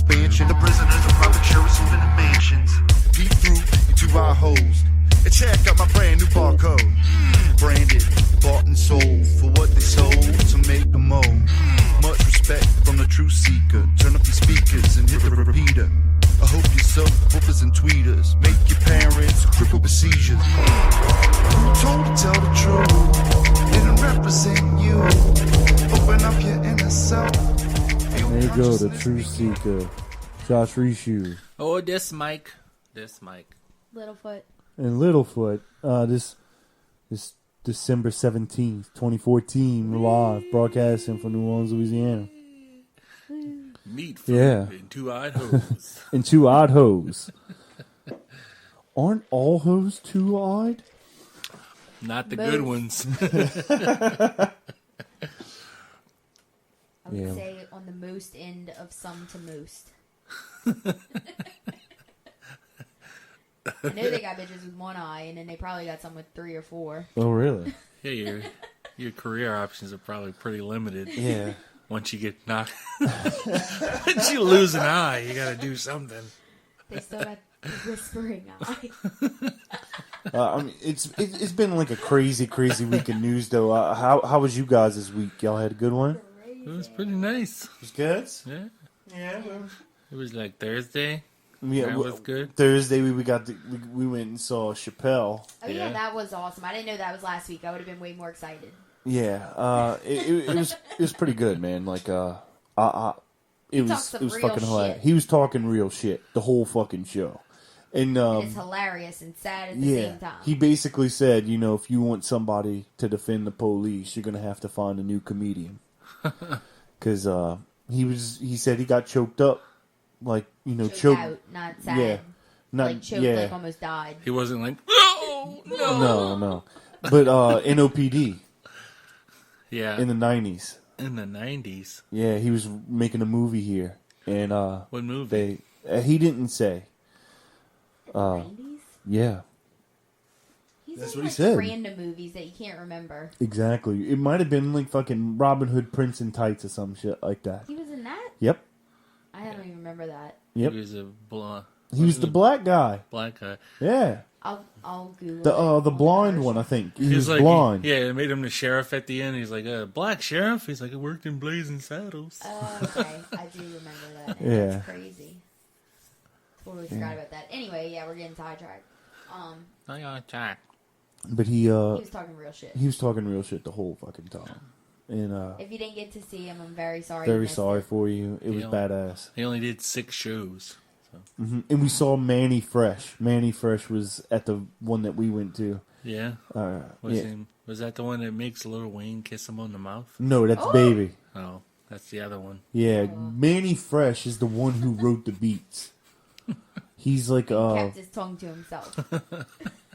expansion. The prisoners of public shows, even in mansions. Deep through into our host. And check out my brand new barcode. Branded, bought and sold for what they sold to make the mo. Much respect from the truth seeker. Turn up your speakers and hit the repeater. I hope you're subwoofers and tweeters. Make your parents crippled with seizures. Told to tell the truth. Didn't represent you. Open up your inner self. There you go, the truth seeker. Josh Rishu. Oh, this Mike. Littlefoot. And Littlefoot. This December 17th, 2014, we're live broadcasting from New Orleans, Louisiana. Meat food and two-eyed hoes. And two-eyed hoes. Aren't all hoes two-eyed? Not the good ones. I would say on the most end of some to most. I know they got bitches with one eye, and then they probably got some with 3 or 4. Oh, really? Yeah, your career options are probably pretty limited. Yeah. Once you get knocked, once you lose an eye, you got to do something. They still got the whispering eye. I mean, it's been like a crazy week in news, though. How was you guys this week? Y'all had a good one? It was pretty nice. It was good? Yeah. Yeah. It was like Thursday. Yeah, that was good. Thursday we went and saw Chappelle. Oh yeah, that was awesome. I didn't know that was last week. I would have been way more excited. Yeah, it was pretty good, man. Like it was fucking hilarious. He was talking real shit the whole fucking show, and it's hilarious and sad at the same time. He basically said, you know, if you want somebody to defend the police, you're gonna have to find a new comedian, because he said he got choked up. Like, you know, choked out, not sad. Yeah. Like choked, like almost died. He wasn't like, no. But NOPD. Yeah. In the 90s. In the 90s? Yeah, he was making a movie here. And what movie? He didn't say. 90s? Yeah. That's what he said. Random movies that you can't remember. Exactly. It might have been like fucking Robin Hood, Prince in Tights or some shit like that. He was in that? Yep. I don't even remember that. Yep. He was He was the black guy. Black guy. Yeah. I'll Google the blind one, I think. He was like, blind. It made him the sheriff at the end. He's like, black sheriff? He's like, I worked in Blazing Saddles. Oh, okay. I do remember that. Yeah. That's crazy. Totally forgot about that. Anyway, yeah, we're getting sidetracked. I got Jack. But he was talking real shit. He was talking real shit the whole fucking time. And if you didn't get to see him, I'm very sorry. Very sorry for you. It was badass. He only did 6 shows. So. Mm-hmm. And we saw Manny Fresh. Manny Fresh was at the one that we went to. Yeah. Was that the one that makes Lil Wayne kiss him on the mouth? No, that's Baby. Oh, that's the other one. Yeah, Manny Fresh is the one who wrote the beats. He's like kept his tongue to himself.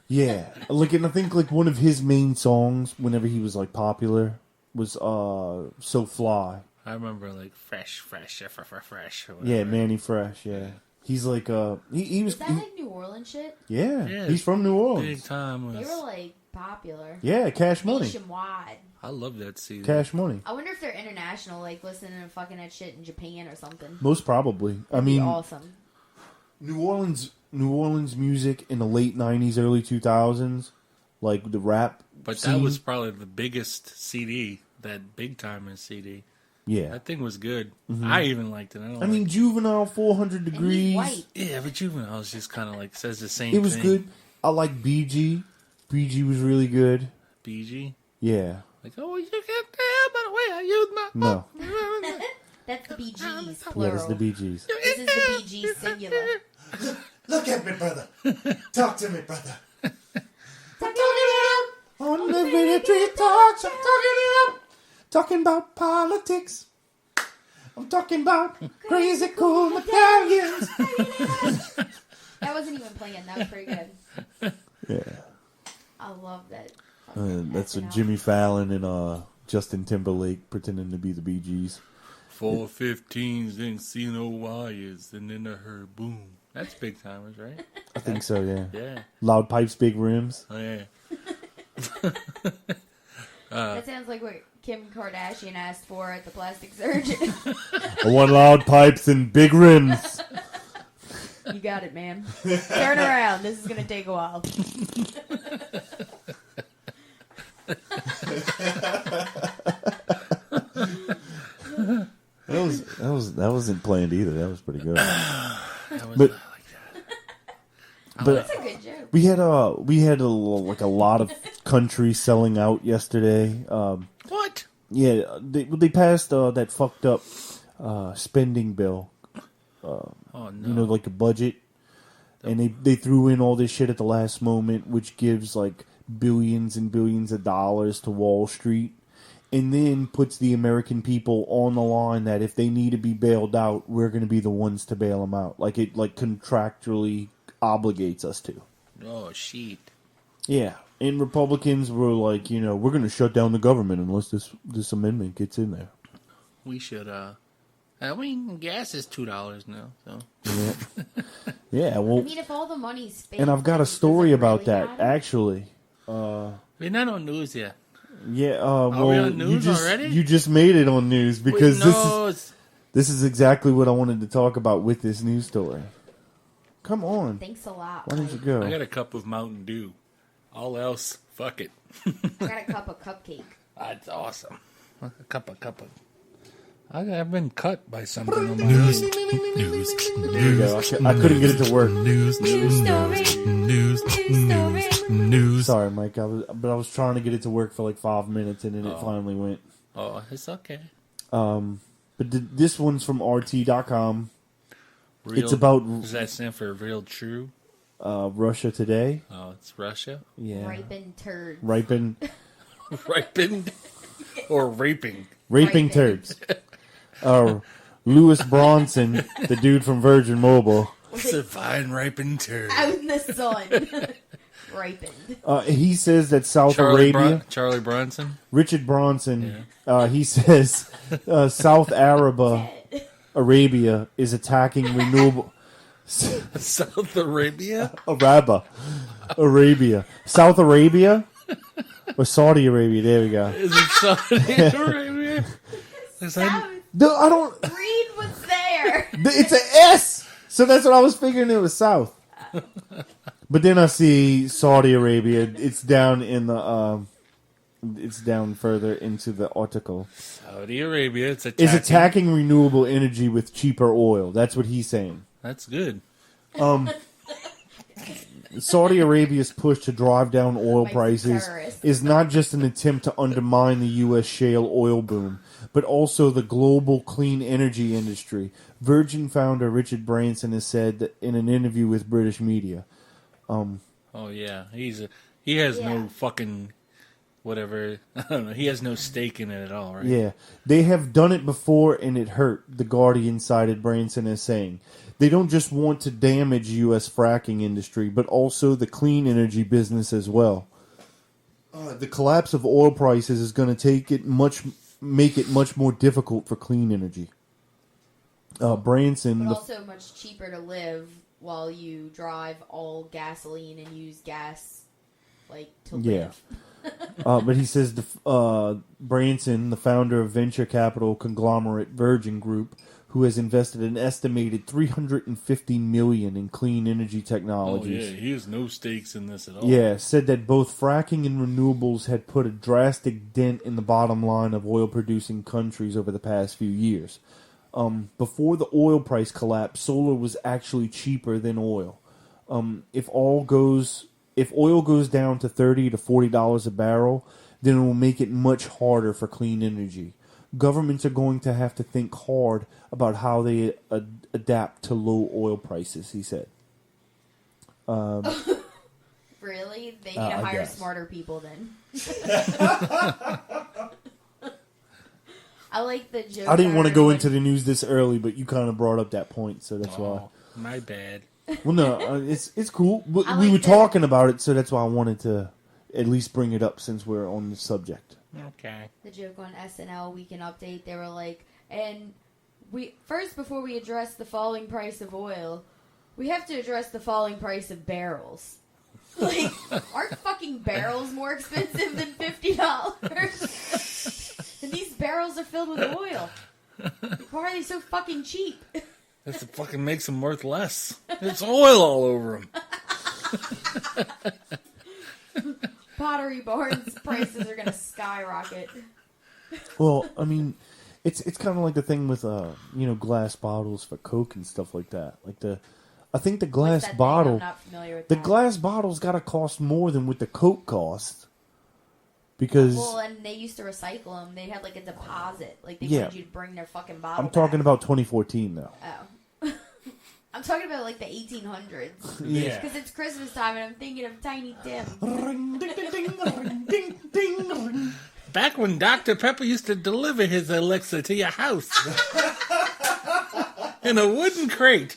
Yeah, like, and I think like one of his main songs, whenever he was like popular, was "So Fly." I remember like fresh. Yeah, Manny Fresh. Yeah, he's like he was. Is that like New Orleans shit? Yeah, he's from New Orleans. Big time. They were like popular. Yeah, Cash Money. Nationwide. I love that CD. Cash Money. I wonder if they're international, like listening and fucking that shit in Japan or something. Most probably. That'd be awesome. New Orleans music in the late 90s, early 2000s, like the rap But scene. that was probably the biggest CD, that Big Timers CD. Yeah. That thing was good. Mm-hmm. I even liked it. I mean, Juvenile, 400 Degrees. And he's white. Yeah, but Juvenile's just kind of like says the same It was thing. good. I like BG. BG was really good. BG? Yeah. Like, oh, you can't tell by the way I use my... No. That's the Bee Gees, plural. Yeah, that's the Bee Gees. This is the Bee Gees singular. Look at me, brother. Talk to me, brother. On the military talks, I'm talking it up. Talking about politics. I'm talking about crazy cool medallions. That wasn't even playing. That was pretty good. Yeah. I love that. That's what Jimmy Fallon and Justin Timberlake pretending to be the Bee Gees. 415s, didn't see no wires, and then I heard boom. That's Big Timers, right? I think so, yeah. Yeah. Loud pipes, big rims. Oh, yeah. That sounds like what Kim Kardashian asked for at the plastic surgeon. I want loud pipes and big rims. You got it, man. Turn around. This is going to take a while. That wasn't planned either. That was pretty good. That was But- not like that. But That's a good joke. we had a lot of countries selling out yesterday. What? Yeah, they passed that fucked up spending bill. Oh no. You know, like a budget, and they threw in all this shit at the last moment, which gives like billions and billions of dollars to Wall Street, and then puts the American people on the line that if they need to be bailed out, we're going to be the ones to bail them out. Like it contractually obligates us to. Oh shit. Yeah, and Republicans were like, we're going to shut down the government unless this amendment gets in there. We should. I mean, gas is $2 now. So. Yeah, yeah. Well, I mean, if all the money's spent... and I've got a does it story about really that matter? actually. We're not on news yet. Yeah, we well, on news already? you just made it on news because Wait, no, this is exactly what I wanted to talk about with this news story. Come on, Thanks a lot. why don't you go? I got a cup of Mountain Dew. All else, fuck it. I got a cup of cupcake. That's awesome. A cup of. I've been cut by something on my news. There you go. I couldn't get it to work. News story. News. Sorry, Mike. I was trying to get it to work for like 5 minutes, and then it finally went. Oh, it's okay. But this one's from RT.com. Real, It's about Does that stand for real true? Russia Today. Oh, it's Russia. Yeah, Ripened turds. ripened, Ripened or raping? raping Ripened. turds. Louis Bronson, the dude from Virgin Mobile. It's a fine ripened turd. Out in the sun. Ripened. He says that South Arabia, Charlie Bronson. Richard Bronson, he says South Arabia is attacking renewable. South Arabia. Arabia. South Arabia? Or Saudi Arabia, there we go. Is it Saudi Arabia? Is that, South. No, I don't. Read what's there. It's an S! So that's what I was figuring it was South. But then I see Saudi Arabia. It's down in the. It's down further into the article. Saudi Arabia. It's Is attacking renewable energy with cheaper oil. That's what he's saying. That's good. Saudi Arabia's push to drive down oil Like prices terrorists. is not just an attempt to undermine the U.S. shale oil boom, but also the global clean energy industry. Virgin founder Richard Branson has said that in an interview with British media. Oh yeah, he has no fucking whatever. I don't know. He has no stake in it at all, right? Yeah, they have done it before and it hurt, The Guardian cited Branson as saying. They don't just want to damage U.S. fracking industry, but also the clean energy business as well. The collapse of oil prices is going to make it much more difficult for clean energy. Branson, But also much cheaper to live while you drive all gasoline and use gas, to live. But he says Branson, the founder of venture capital conglomerate Virgin Group, who has invested an estimated $350 million in clean energy Oh technologies. yeah, he has no stakes in this at all. Yeah, said that both fracking and renewables had put a drastic dent in the bottom line of oil-producing countries over the past few years. Before the oil price collapse, solar was actually cheaper than oil. If oil goes down to $30 to $40 a barrel, then it will make it much harder for clean energy. Governments are going to have to think hard about how they adapt to low oil prices, he said. Really? They need to I hire guess. smarter people then. I like the joke. I didn't want to where, go like, into the news this early, but you kind of brought up that point, so that's why. Oh, my bad. Well, no, it's cool. But I we like were that. talking about it, so that's why I wanted to at least bring it up since we're on the subject. Okay. the joke on SNL Weekend Update. They were like, and before we address the falling price of oil, we have to address the falling price of barrels. Like, aren't fucking barrels more expensive than $50? barrels are filled with oil. Why are they so fucking cheap? That fucking makes them worth less. It's oil all over them. Pottery Barn's prices are gonna skyrocket. Well, I mean, it's kind of like the thing with glass bottles for Coke and stuff like that. I think the glass What's that bottle, thing? I'm not familiar with the that. glass bottle's got to cost more than what the Coke costs. Because Well, and they used to recycle them. They had like a deposit. Like they Yeah. wanted you to bring their fucking bottle. I'm talking back. about 2014 though. Oh. I'm talking about like the 1800s. Yeah. Because it's Christmas time and I'm thinking of Tiny Tim. Ring, ding, ding, ding, ring, ding, ding, ring. Back when Dr. Pepper used to deliver his elixir to your house. In a wooden crate.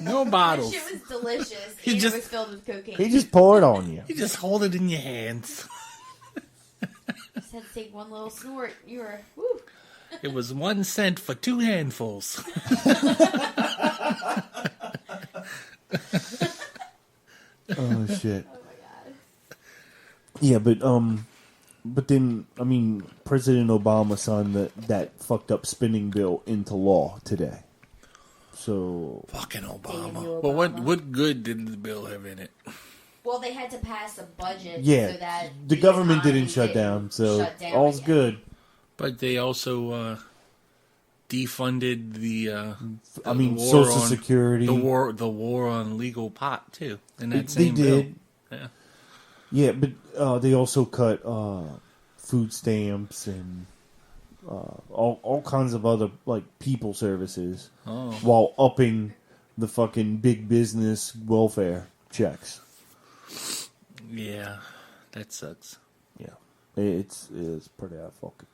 No That bottles. shit was delicious. He and just- it was filled with cocaine. He just poured on you. You just hold it in your hands. Just had to take one little snort. You were, woo. It was 1 cent for 2 handfuls. Oh shit. Oh my god. Yeah, but then I mean, President Obama signed that fucked up spending bill into law today. So Fucking Damn you, Obama. But what Obama. good did the bill have in it? Well, they had to pass a budget yeah, so that the government economy didn't shut down, so shut down all's again. good. But they also defunded the I mean, war Social on- Security. the war on legal pot too. In that They same did. bill. Yeah. Yeah, but they also cut food stamps and all kinds of other like people services Oh. while upping the fucking big business welfare checks. Yeah. That sucks. Yeah, it's pretty fucking.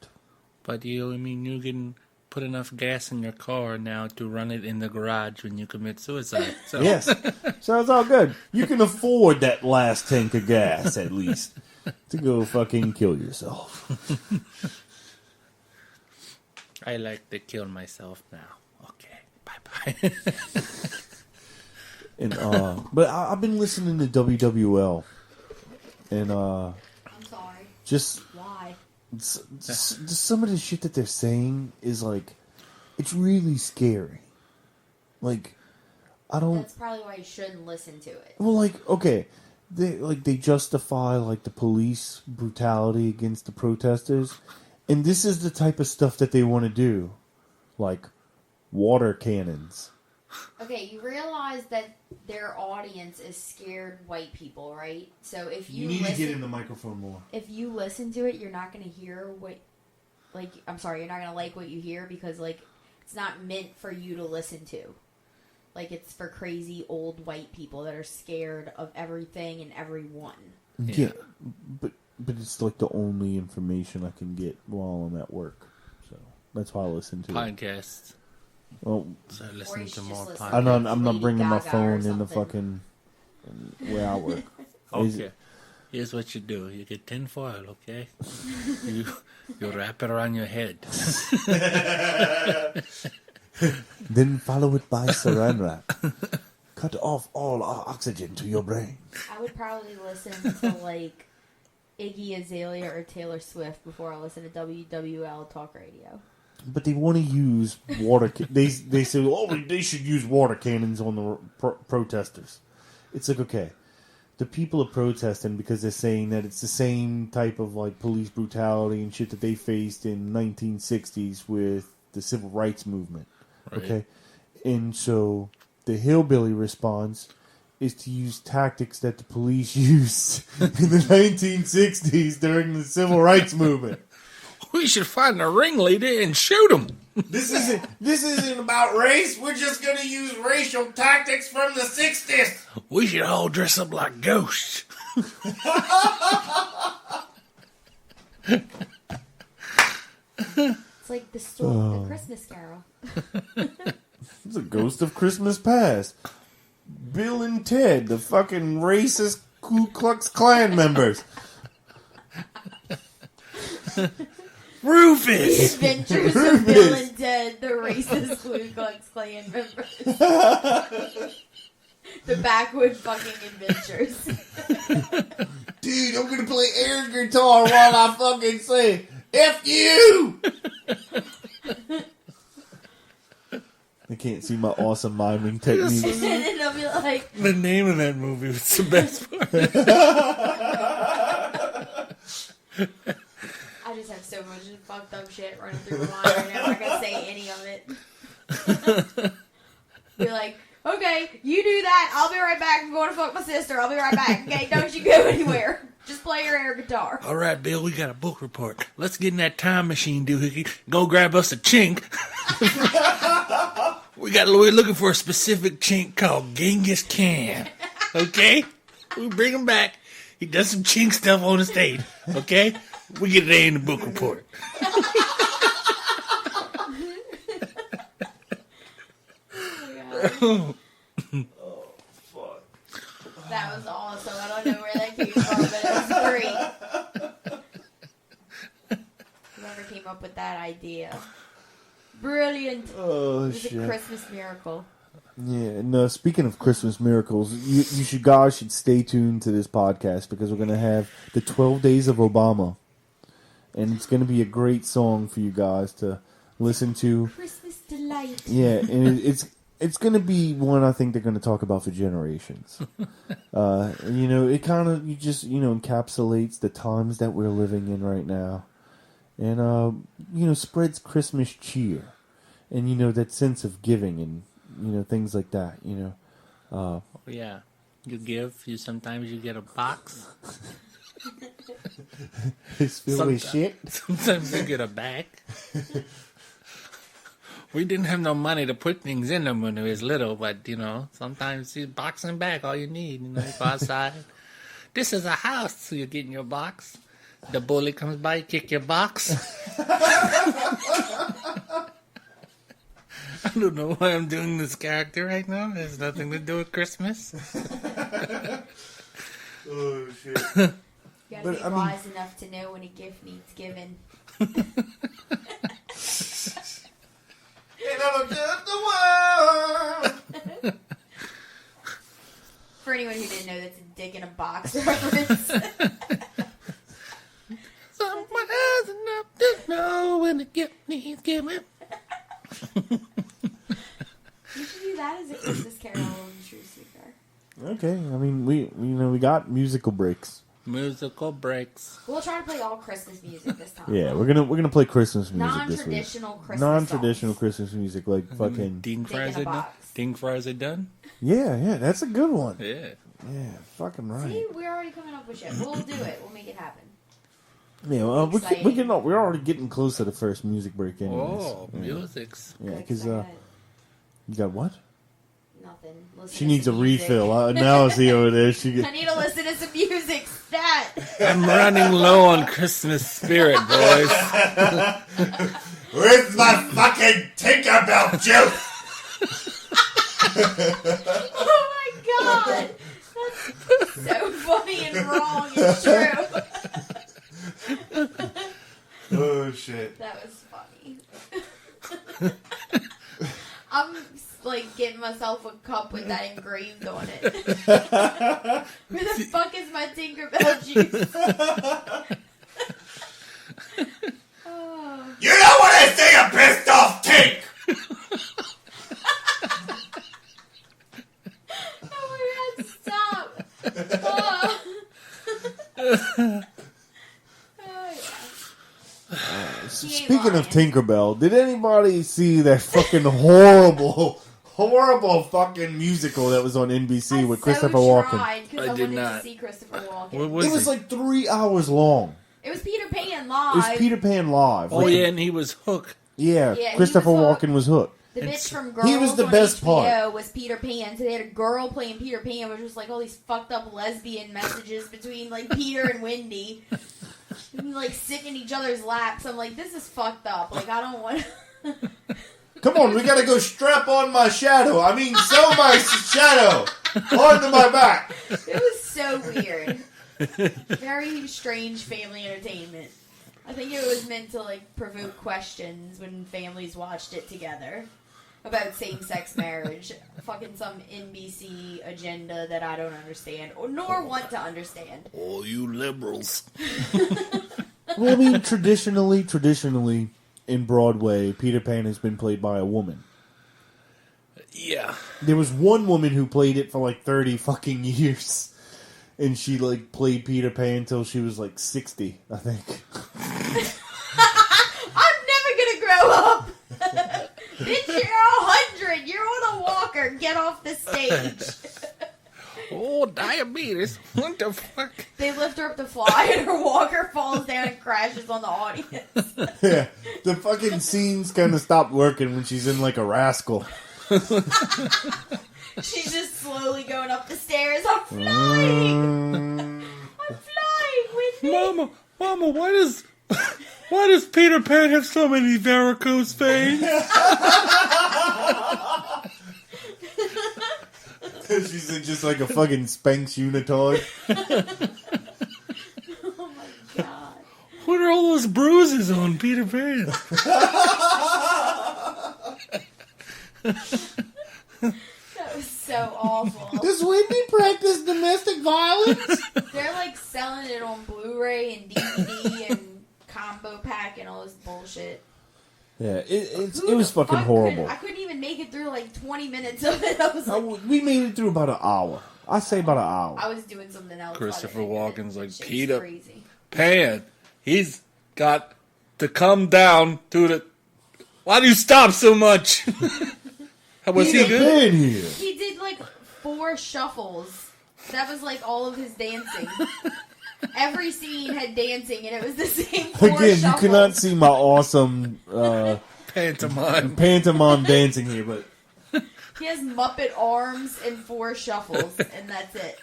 But you can put enough gas in your car now to run it in the garage when you commit suicide. So Yes, so it's all good. You can afford that last tank of gas at least to go fucking kill yourself. I like to kill myself now. Okay. Bye-bye. And but I've been listening to WWL, and I'm sorry. just Why? some of the shit that they're saying is like, it's really scary. Like, I don't. That's probably why you shouldn't listen to it. Well, like, okay, they justify like the police brutality against the protesters, and this is the type of stuff that they want to do, like water cannons. Okay, you realize that their audience is scared white people, right? So if you listen, the microphone more. if you listen to it, you're not going to hear what, like, I'm sorry, you're not going to like what you hear because, like, it's not meant for you to listen to. Like, it's for crazy old white people that are scared of everything and everyone. Yeah, but it's like the only information I can get while I'm at work, so that's why I listen to it. Podcasts. Well, So Or listen you to should more just listen podcasts. I'm not Lady bringing my Gaga or phone in the something. fucking where I work. Is- Okay. Here's what you do. You get tin foil, okay? you wrap it around your head. Then follow it by saran wrap. Cut off all oxygen to your brain. I would probably listen to, like, Iggy Azalea or Taylor Swift before I listen to WWL talk radio. But they want to use water. They say, oh, they should use water cannons on the protesters. It's like, okay, the people are protesting because they're saying that it's the same type of like police brutality and shit that they faced in 1960s with the civil rights movement. Right. Okay, and so the hillbilly response is to use tactics that the police used in the 1960s during the civil rights movement. We should find the ringleader and shoot him. This isn't about race. We're just gonna use racial tactics from the 60s. We should all dress up like ghosts. It's like the Christmas Carol. It's a ghost of Christmas past. Bill and Ted, the fucking racist Ku Klux Klan members. Rufus! Adventures of Bill and Ted, the racist Ku Klux Klan members. The backwood fucking adventures. Dude, I'm gonna play air guitar while I fucking say, F you! can't see my awesome miming techniques. And then they'll be like, The name of that movie was the best part. I just have so much fucked up shit running through my mind right now. I'm not gonna say any of it. Be like, okay, you do that. I'll be right back. I'm going to fuck my sister. I'll be right back. Okay, don't you go anywhere. Just play your air guitar. All right, Bill, we got a book report. Let's get in that time machine, doohickey. Go grab us a chink. We're looking for a specific chink called Genghis Khan. Okay? We bring him back. He does some chink stuff on the stage. Okay? We get it in the book report. Oh, fuck. That was awesome. I don't know where that came from, but it was great. Whoever came up with that idea. Brilliant. Oh, It was shit. a Christmas miracle. Yeah, no, speaking of Christmas miracles, you guys should stay tuned to this podcast because we're going to have the 12 Days of Obama. And it's going to be a great song for you guys to listen to. Christmas delight. Yeah, and it's going to be one I think they're going to talk about for generations. It kind of, encapsulates the times that we're living in right now. And, spreads Christmas cheer. And, that sense of giving and, things like that, Yeah. You give. Sometimes you get a box. It's filled with shit. Sometimes you get a bag. We didn't have no money to put things in them when we was little, but, sometimes you box and bag all you need. You go outside. This is a house, so you're getting your box. The bully comes by, kick your box. I don't know why I'm doing this character right now. It has nothing to do with Christmas. Oh, shit. You gotta But, be I mean- wise enough to know when a gift needs giving. For anyone who didn't know, that's a dick in a box reference. Someone has enough to know when the gift needs giving. You should do that as a Christmas carol in True Seeker. Okay, I mean, we got musical breaks. Musical breaks. We'll try to play all Christmas music this time. Yeah, we're gonna play Christmas music this week. Non-traditional Christmas Non-traditional songs. Christmas music, like fucking. Ding Dick in fries a are done. box. Ding fries are done. Yeah, that's a good one. Yeah. Yeah, fucking right. See, we're already coming up with shit. We'll do it. We'll make it happen. Yeah, we're already getting close to the first music break, anyways. Oh, yeah. music's. Yeah, Good, because 'cause you got what? nothing. Listen She to needs a some music. refill. Now I see over there. She I need to listen to some music. Stat. I'm running low on Christmas spirit, boys. Where's my fucking Tinkerbell juice? Oh my god. That's so funny and wrong and true. Oh shit! That was funny. I'm like getting myself a cup with that engraved on it. Where the fuck is my Tinkerbell juice? Oh. You know what I say, a pissed off Tink? Oh my god, stop! Oh. Oh, yeah. Speaking of Tinkerbell, did anybody see that fucking horrible fucking musical that was on NBC with Christopher Walken? I I did wanted not. to see Christopher Walken. What was It was it? like 3 hours long. It was Peter Pan It live. was Peter Pan live. Oh, Like, yeah, and he was hooked. yeah. Yeah, he Christopher was hooked. Walken was hooked. The bitch It's- from Girls He was the on best HBO part. was Peter Pan. So they had a girl playing Peter Pan, which was like all these fucked up lesbian messages between like Peter and Wendy. And, like sitting in each other's laps. I'm like, this is fucked up. Like I don't want. Come on, we gotta go strap on my shadow. I mean, sew my shadow onto my back. It was so weird. Very strange family entertainment. I think it was meant to like provoke questions when families watched it together about same-sex marriage. Fucking some NBC agenda that I don't understand or nor want to understand. Oh, you liberals. Well, I mean, traditionally, in Broadway, Peter Pan has been played by a woman. Yeah. There was one woman who played it for like 30 fucking years. And she like played Peter Pan until she was like 60, I think. I'm never gonna grow up. Bitch, you're 100. You're on a walker. Get off the stage. Oh, diabetes. What the fuck? They lift her up to fly, and her walker falls down and crashes on the audience. Yeah. The fucking scenes kind of stopped working when she's in like a rascal. She's just slowly going up the stairs. I'm flying. I'm flying with me. Mama, why does Peter Pan have so many varicose veins? She's in just like a fucking Spanx unitard. Oh my god. What are all those bruises on Peter Pan? That was so awful. Does Whitney practice domestic violence? They're like selling it on Blu-ray and DVD and combo pack and all this bullshit. Yeah, it Who was the fucking fuck horrible. I couldn't even make it through like 20 minutes of it. I was like, We made it through about an hour. I say about an hour. I was doing something else. Christopher by the end of it. Walken's like, Shit was Peter crazy. Pan, he's got to come down to the... Why do you stop so much? Was he Peter good? Pan here. He did like 4 shuffles. That was like all of his dancing. Every scene had dancing, and it was the same 4 Again, shuffles. you cannot see my awesome Pantomime. pantomime dancing here, but He has Muppet arms and 4 shuffles, and that's it.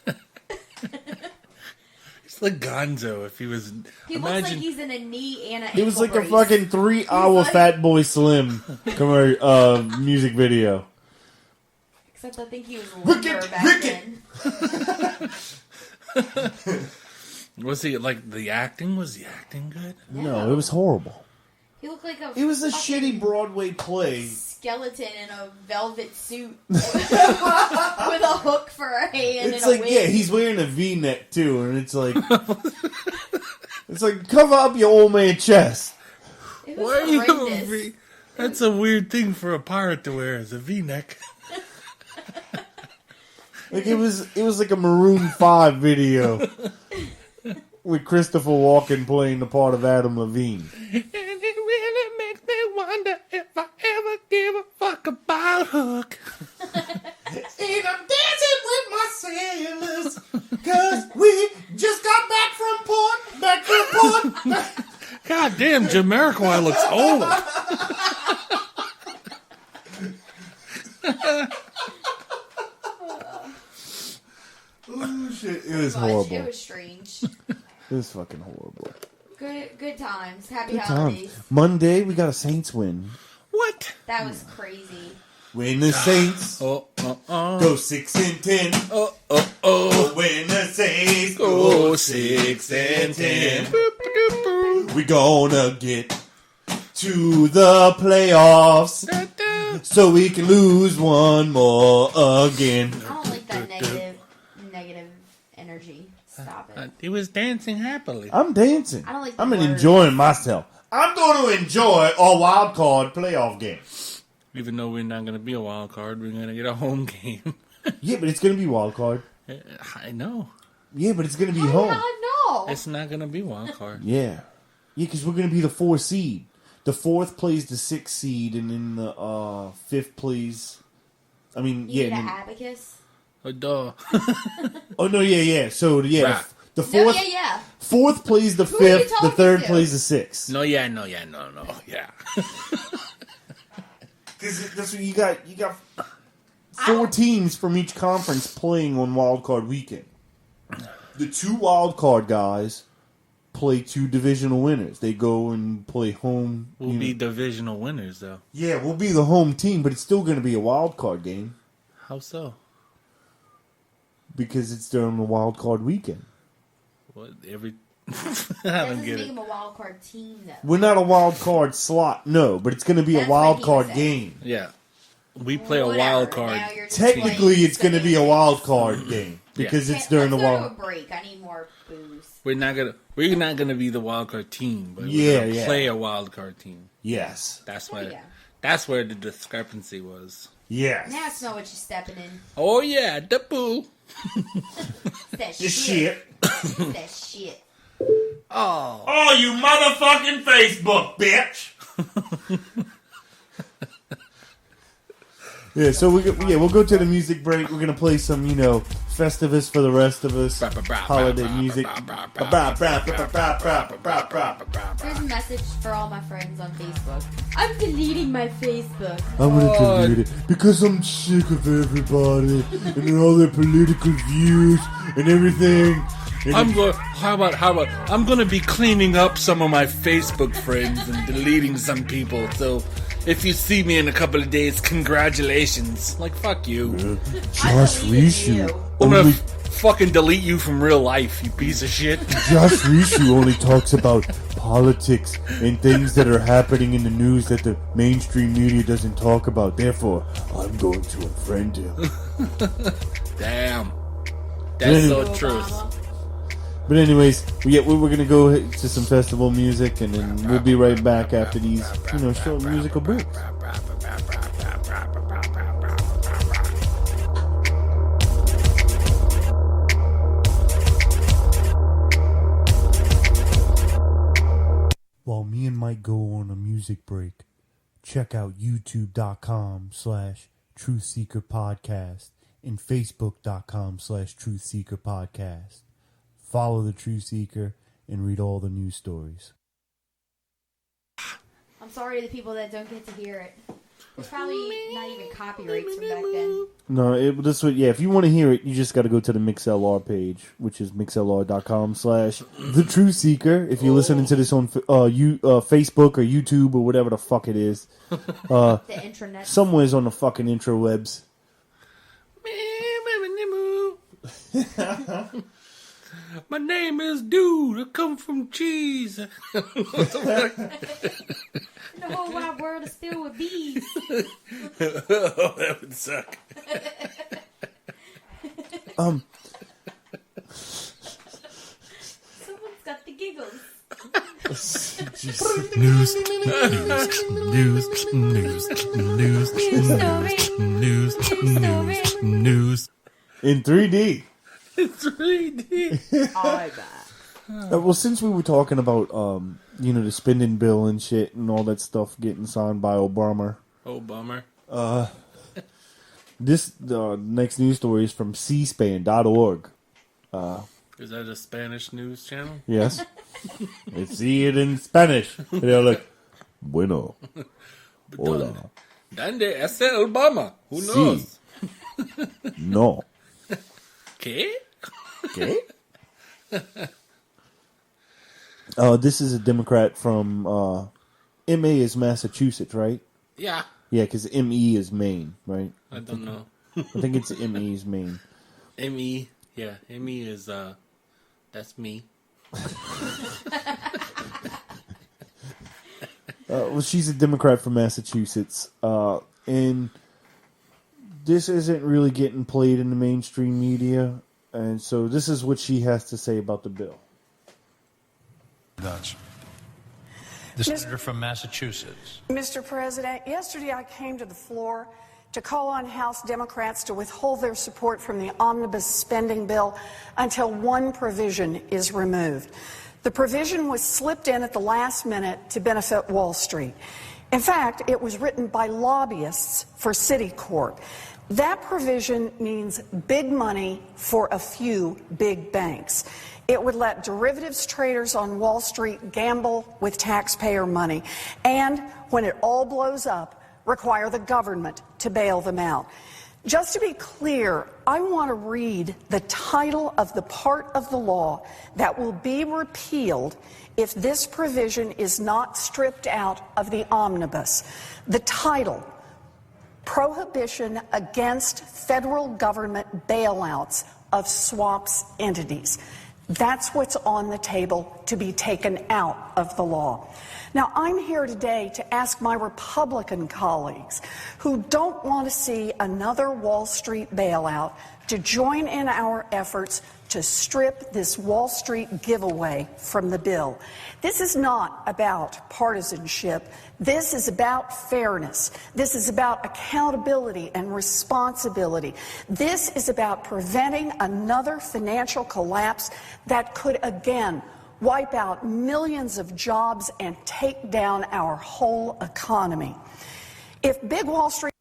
He's like Gonzo if he was... He looks like he's in a knee and a it was ankle like a brace. fucking 3-hour like- Fat Boy Slim music video. Except I think he was longer back then. Was he, like, the acting? Was the acting good? No, it was horrible. He looked like a It was a fucking shitty Broadway play. skeleton in a velvet suit with a hook for a hand It's and a like, wig. yeah, he's wearing a V-neck too, and it's like, it's like, cover up your old man chest. It Why was are you horrendous. That's a weird thing for a pirate to wear, is a V-neck. Like it was like a Maroon 5 video with Christopher Walken playing the part of Adam Levine. And it really makes me wonder if I ever give a fuck about Hook. And I'm dancing with my sailors, 'cause we just got back from port. God damn, Jamiroquai looks old. Oh shit, it was But horrible. It was strange. It was fucking horrible. Good times. Happy Good holidays. time. Monday, we got a Saints win. What? That was crazy. When the Saints Oh. go 6-10. Oh. When the Saints Go go 6-10. 6-10. We gonna get to the playoffs so we can lose one more again. I don't like that negative energy. Stop it. He was dancing happily. I'm dancing. I don't like the I'm words. enjoying myself. I'm going to enjoy a wild card playoff game. Even though we're not going to be a wild card, we're going to get a home game. Yeah, but it's going to be wild card. I know. Yeah, but it's going to be How home. did I know? It's not going to be wild card. Yeah. Yeah, because we're going to be the 4th seed. The 4th plays the 6th seed, and then the 5th plays... I mean, You yeah. need and a then- abacus? Oh, duh. oh, no, yeah. So, yeah, Right. the No, 4th... yeah. 4th plays the Who are you 5th, the talking 3rd to? plays the 6th. No. Yeah. Because that's what you got. You got 4 teams from each conference playing on wild card weekend. The 2 wild card guys play 2 divisional winners. They go and play home. We'll you be know. divisional winners, though. Yeah, we'll be the home team, but it's still going to be a wild card game How so? because it's during the wild card weekend. What? Every... I That don't doesn't get make it. him a wild card team, though. We're not a wild card slot, no, but it's going to be That's a wild what he card said. game. Yeah. We play Whatever. a wild card. Now you're just Technically, playing it's going to be a semantics. wild card game because it's during the Let's go wild. to a break. I need more booze. We're not gonna be the wild card team, but Yeah, we're gonna yeah. play a wild card team. Yes. That's Oh, where yeah. that's where the discrepancy was. Yes. Now I smell what you're stepping in. Oh yeah, the poo. That This shit. shit. That shit. Oh, Oh, you motherfucking Facebook, bitch. Yeah, so we'll go to the music break. We're gonna play some, Festivus for the rest of us, holiday music. Here's a message for all my friends on Facebook. I'm deleting my Facebook. I'm gonna delete it because I'm sick of everybody and all their political views and everything. And how about I'm gonna be cleaning up some of my Facebook friends and deleting some people. So if you see me in a couple of days, congratulations. Like fuck you. Josh Rishu I'm gonna only fucking delete you from real life, you piece of shit. Josh Rishu only talks about politics and things that are happening in the news that the mainstream media doesn't talk about. Therefore, I'm going to unfriend him. Damn. That's so Obama. true. But anyways, we're gonna go to some festival music, and then we'll be right back after these, short musical breaks. While me and Mike go on a music break, check out youtube.com/TruthSeekerPodcast and Facebook.com/TruthSeekerPodcast. Follow the Truth Seeker and read all the news stories. I'm sorry to the people that don't get to hear it. There's probably not even copyrights from back then. No, if you want to hear it, you just got to go to the MixLR page, which is mixlr.com/TheTruthSeeker. If you're listening to this on Facebook or YouTube or whatever the fuck it is. The intranet. Somewhere's on the fucking intrawebs. My name is Dude. I come from cheese. The whole wide world is filled with bees. Oh, that would suck. Someone's got the giggles. News. In 3D. It's 3D. Oh, God. Well, since we were talking about, the spending bill and shit and all that stuff getting signed by Obama. Oh, bummer. The next news story is from cspan.org. Is that a Spanish news channel? Yes. See it in Spanish. And they're like, bueno. Hola. Donde es Obama? Who Sí. knows? No. ¿Qué? Okay. This is a Democrat from MA is Massachusetts, right? Yeah. Yeah, because ME is Maine, right? I don't know. I think it's ME is Maine. ME. Yeah, ME is, that's me. Well, she's a Democrat from Massachusetts, and this isn't really getting played in the mainstream media, and so this is what she has to say about the bill. The senator from Massachusetts. Mr. President, yesterday I came to the floor to call on House Democrats to withhold their support from the omnibus spending bill until one provision is removed. The provision was slipped in at the last minute to benefit Wall Street. In fact, it was written by lobbyists for Citicorp. That provision means big money for a few big banks. It would let derivatives traders on Wall Street gamble with taxpayer money, and when it all blows up, require the government to bail them out. Just to be clear, I want to read the title of the part of the law that will be repealed if this provision is not stripped out of the omnibus. The title: Prohibition Against Federal Government Bailouts of Swaps Entities. That's what's on the table to be taken out of the law. Now, I'm here today to ask my Republican colleagues who don't want to see another Wall Street bailout to join in our efforts to strip this Wall Street giveaway from the bill. This is not about partisanship. This is about fairness. This is about accountability and responsibility. This is about preventing another financial collapse that could again wipe out millions of jobs and take down our whole economy. If Big Wall Street...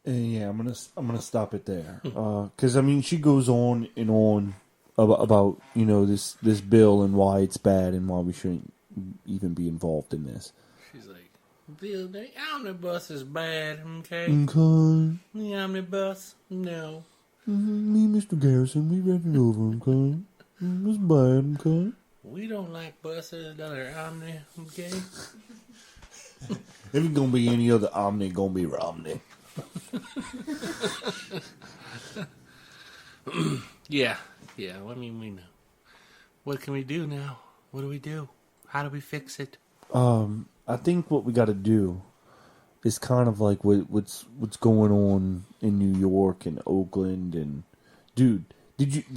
Yeah, I'm gonna stop it there, because I mean she goes on and on about this bill and why it's bad and why we shouldn't even be involved in this. She's like, the omnibus is bad, okay? Okay. The omnibus, no. Me and Mr. Garrison, we read it over, okay? It's bad, okay? We don't like buses that are omni, okay? If it's gonna be any other Omni, it's gonna be Romney. Yeah, I mean, we know. What can we do now? What do we do? How do we fix it? I think what we got to do is kind of like what's going on in New York and Oakland and dude,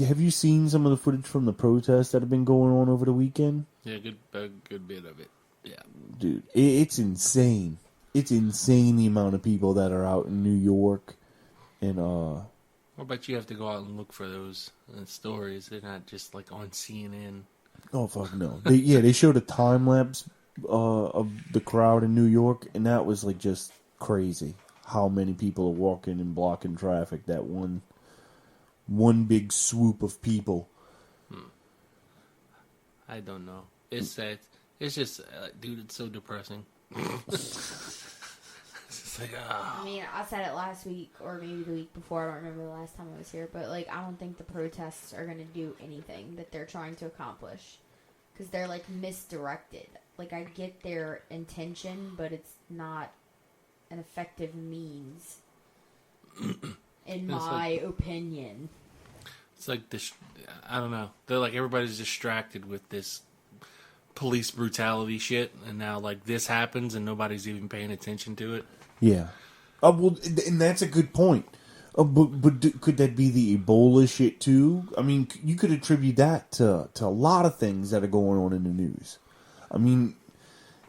have you seen some of the footage from the protests that have been going on over the weekend? Yeah, a good bit of it. Yeah, dude, it's insane. It's insane the amount of people that are out in New York and What about you have to go out and look for those stories? They're not just like on CNN. Oh fuck no! They showed a time lapse of the crowd in New York, and that was like just crazy. How many people are walking and blocking traffic? That one big swoop of people. I don't know. It's sad. It's just, dude, it's so depressing. It's just like, I mean, I said it last week or maybe the week before. I don't remember the last time I was here, but like, I don't think the protests are going to do anything that they're trying to accomplish because they're like misdirected. Like, I get their intention, but it's not an effective means, in my opinion. It's like this. I don't know. They're like everybody's distracted with this police brutality shit, and now like this happens, and nobody's even paying attention to it. Yeah. Well, and that's a good point. But could that be the Ebola shit too? I mean, you could attribute that to a lot of things that are going on in the news. I mean,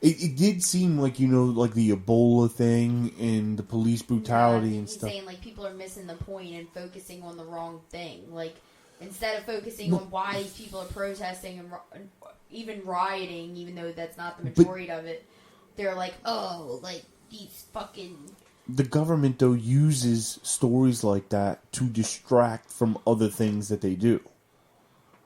it did seem like, like the Ebola thing and the police brutality and stuff. Saying like people are missing the point and focusing on the wrong thing. Like, instead of focusing on why these people are protesting and even rioting, even though that's not the majority of it, they're like, oh, like these fucking... The government, though, uses stories like that to distract from other things that they do.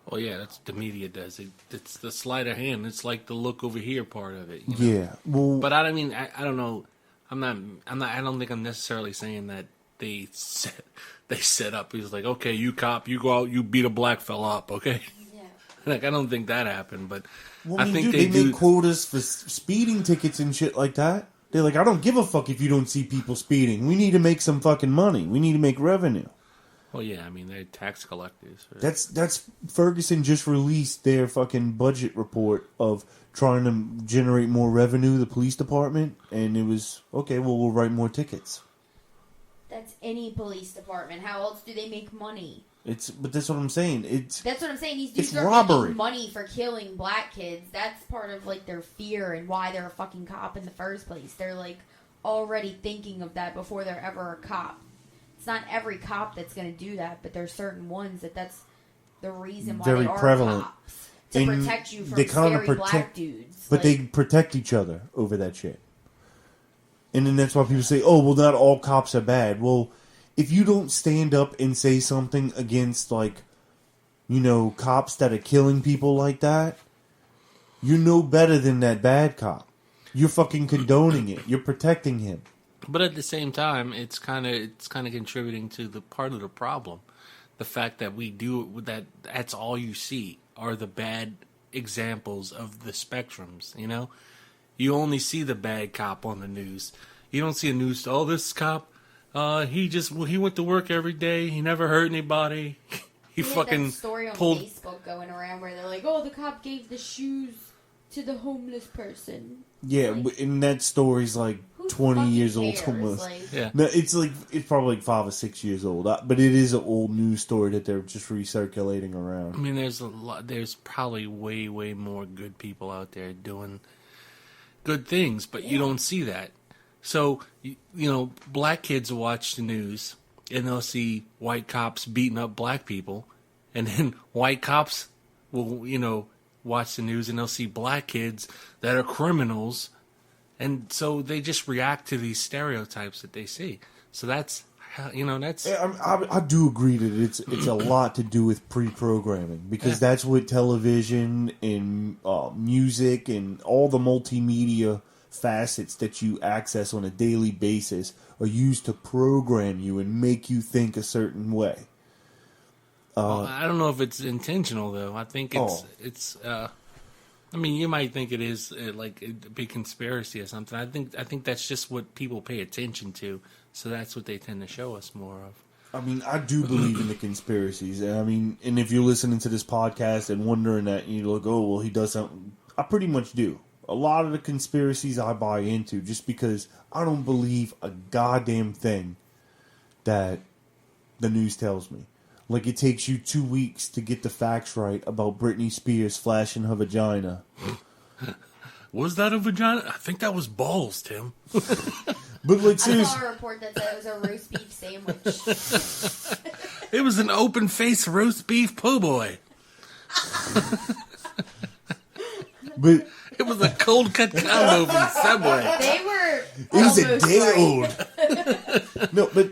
Well, yeah, that's what the media does. It's the sleight of hand. It's like the look over here part of it. Yeah, well, but I mean, I don't know. I'm not. I don't think I'm necessarily saying that they set up. He was like, okay, you cop, you go out, you beat a black fella up, okay? Yeah. Like, I don't think that happened, but well, I think they do. make quotas for speeding tickets and shit like that. They're like, I don't give a fuck if you don't see people speeding. We need to make some fucking money. We need to make revenue. Well, yeah, I mean, they're tax collectors. Right? That's Ferguson just released their fucking budget report of trying to generate more revenue, the police department, and it was, okay, well, we'll write more tickets. That's any police department. How else do they make money? But that's what I'm saying. That's what I'm saying. These dudes are robbery. making money for killing black kids. That's part of like their fear and why they're a fucking cop in the first place. They're like already thinking of that before they're ever a cop. It's not every cop that's going to do that, but there's certain ones that's the reason why very they are prevalent. Cops. To protect you from scary black dudes. But they protect each other over that shit. And then that's why people say, oh, well, not all cops are bad. Well, if you don't stand up and say something against, like, cops that are killing people like that, you're no better than that bad cop. You're fucking condoning it. You're protecting him. But at the same time, it's kind of contributing to the part of the problem. The fact that that's all you see are the bad examples of the spectrums, You only see the bad cop on the news. You don't see a news, oh, this cop, he went to work every day, he never hurt anybody. He fucking that story on pulled Facebook going around where they're like, oh, the cop gave the shoes to the homeless person. Yeah, like, and that story's like, Who 20 fucking years old cares? almost. Like, Yeah. No, it's probably like 5 or 6 years old, but it is an old news story that they're just recirculating I around. mean, there's probably way more good people out there doing good things, but you don't see that. So, you know, black kids will watch the news, and they'll see white cops beating up black people, and then white cops will, you know, watch the news, and they'll see black kids that are criminals, and so they just react to these stereotypes that they see. So that's, you know, that's... I do agree that it's a lot to do with pre-programming, because that's what television and music and all the multimedia facets that you access on a daily basis are used to program you and make you think a certain way. Well, I don't know if it's intentional, though. I think it's I mean, you might think it is like a big conspiracy or something. I think that's just what people pay attention to, so that's what they tend to show us more of. I mean, I do believe in the conspiracies. I mean, and if you're listening to this podcast and wondering that, you're like, oh, well, he does something. I pretty much do. A lot of the conspiracies I buy into just because I don't believe a goddamn thing that the news tells me. Like, it takes you 2 weeks to get the facts right about Britney Spears flashing her vagina. Was that a vagina? I think that was balls, Tim. But, like, I seriously. saw a report that said it was a roast beef sandwich. It was an open-faced roast beef po' boy. But It was a cold-cut combo from Subway. They were it was a almost day right. old. No, but...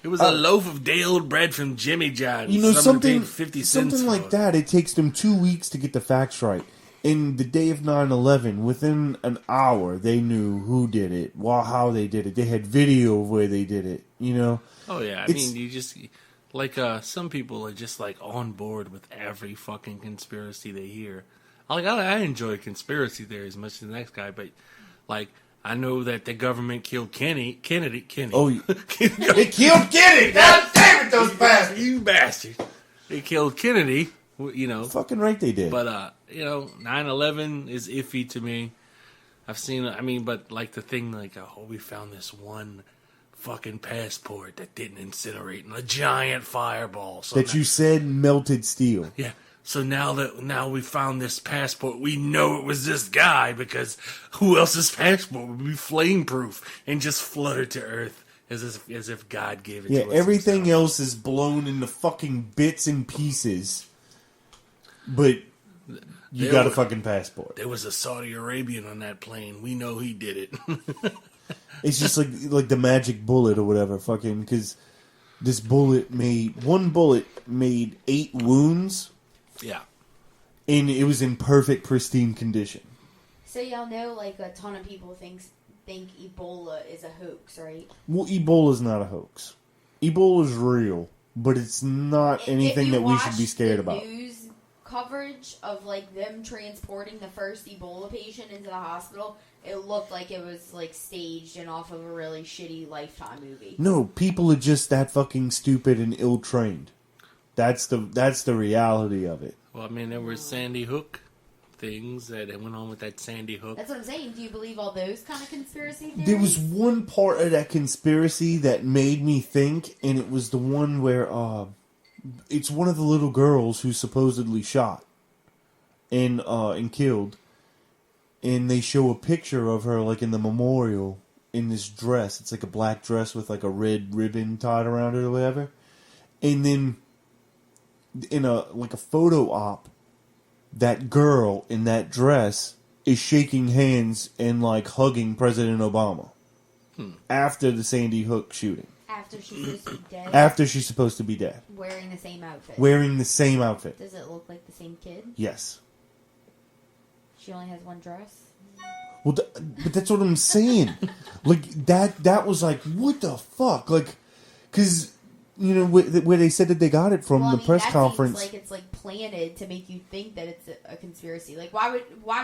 It was a loaf of day-old bread from Jimmy John's. You know, Someone something paid 50 cents something for like it. that, it takes them 2 weeks to get the facts right. In the day of 9/11, within an hour, they knew who did it, how they did it. They had video of where they did it, you know? Oh, yeah. I It's- mean, you just... Like, some people are just, like, on board with every fucking conspiracy they hear. Like, I enjoy conspiracy theories as much as the next guy, but, like, I know that the government killed Kennedy. Oh, they killed Kennedy! God damn it, those bastards! You bastard. They killed Kennedy, you know. Fucking right they did. But, you know, 9/11 is iffy to me. I've seen, I mean, but, like, the thing, like, oh, we found this one fucking passport that didn't incinerate in a giant fireball. So that you said melted steel. yeah. So now we found this passport, we know it was this guy because who else's passport would be flame proof and just flutter to Earth as if God gave it Yeah, to us. everything himself. else is blown into fucking bits and pieces. But you There got a were- fucking passport. There was a Saudi Arabian on that plane. We know he did it. It's just like the magic bullet or whatever, fucking, because this one bullet made 8 wounds, yeah. and it was in perfect, pristine condition. So y'all know, like, a ton of people think Ebola is a hoax, right? Well, Ebola's not a hoax. Ebola's real, but it's not anything that we should be scared about. News coverage of, like, them transporting the first Ebola patient into the hospital, it looked like it was, like, staged and off of a really shitty Lifetime movie. No, people are just that fucking stupid and ill-trained. That's the reality of it. Well, I mean, there were Sandy Hook things that went on with that Sandy Hook. That's what I'm saying. Do you believe all those kind of conspiracy theories? There was one part of that conspiracy that made me think, and it was the one where it's one of the little girls who's supposedly shot and killed, and they show a picture of her like in the memorial in this dress. It's like a black dress with like a red ribbon tied around it or whatever, and then in a photo op, that girl in that dress is shaking hands and like hugging President Obama after the Sandy Hook shooting. After she's supposed to be dead, After she's supposed to be dead, wearing the same outfit. wearing the same outfit. Does it look like the same kid? Yes. She only has one dress. Well, but that's what I'm saying. Like that was like, what the fuck? Like, because you know where they said that they got it from Well, I the mean, press that conference. Seems like it's like planted to make you think that it's a conspiracy. Like, why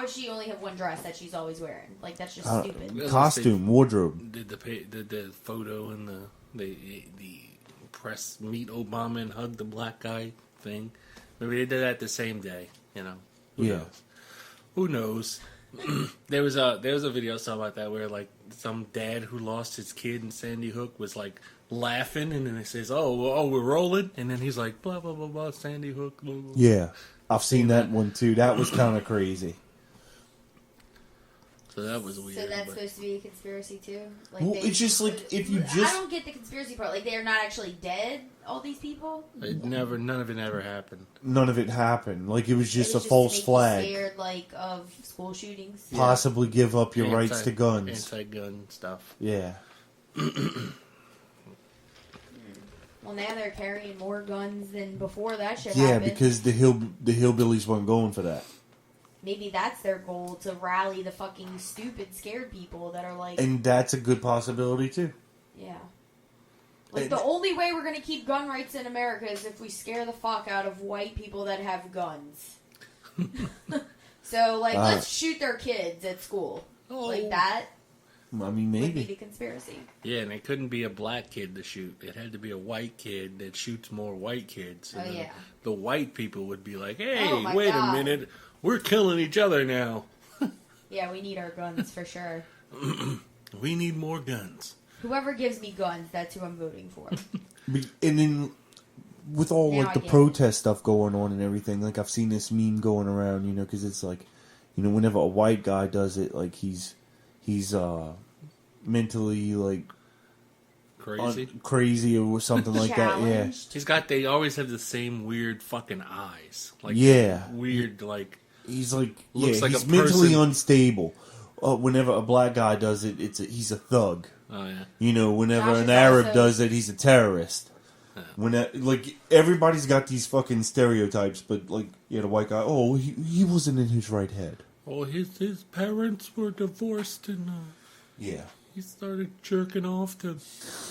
would she only have one dress that she's always wearing? Like, that's just stupid. Costume, wardrobe. Did the photo and the press meet Obama and hug the black guy thing? Maybe they did that the same day. You know. Who Yeah. knows? Who knows? There was a video I saw about that where like some dad who lost his kid in Sandy Hook was like laughing, and then he says, "Oh, we're rolling," and then he's like, "Blah blah blah blah, Sandy Hook." Blah, blah. Yeah, I've seen that one too. That was kind of crazy. So that was weird. So that's but- supposed to be a conspiracy too. Like Well, it's just like if you I just don't get the conspiracy part. Like they are not actually dead. All these people. none of it ever happened. none of it happened. Like it was just It was a false to make you flag. Scared like of school shootings. Possibly give up your rights to guns. Anti-gun stuff. Yeah. Well, now they're carrying more guns than before that shit Yeah, happened. because the hillbillies weren't going for that. Maybe that's their goal, to rally the fucking stupid, scared people that are like, And that's a good possibility too. yeah. Like, And- the only way we're going to keep gun rights in America is if we scare the fuck out of white people that have guns. So, like, let's shoot their kids at school. Oh. Like, that I mean, would be maybe. the conspiracy. Yeah, and it couldn't be a black kid to shoot. It had to be a white kid that shoots more white kids. And Oh, then yeah. The white people would be like, "Hey, Oh, my wait God. a minute, we're killing each other now. Yeah, we need our guns for sure. We need more guns." Whoever gives me guns, that's who I'm voting for. And then with all Now like I the get it. protest stuff going on and everything, like I've seen this meme going around, because it's like, whenever a white guy does it, like he's mentally like Crazy. crazy or something like that. Yeah. Challenged. They always have the same weird fucking eyes. Like Yeah. weird like. He's like, Looks like he's a mentally person. unstable. Whenever a black guy does it, he's a thug. Oh yeah. Whenever Josh an is Arab also- does it, he's a terrorist. Like everybody's got these fucking stereotypes, but like, the white guy, oh, he wasn't in his right head. Oh, his parents were divorced, and Yeah. he started jerking off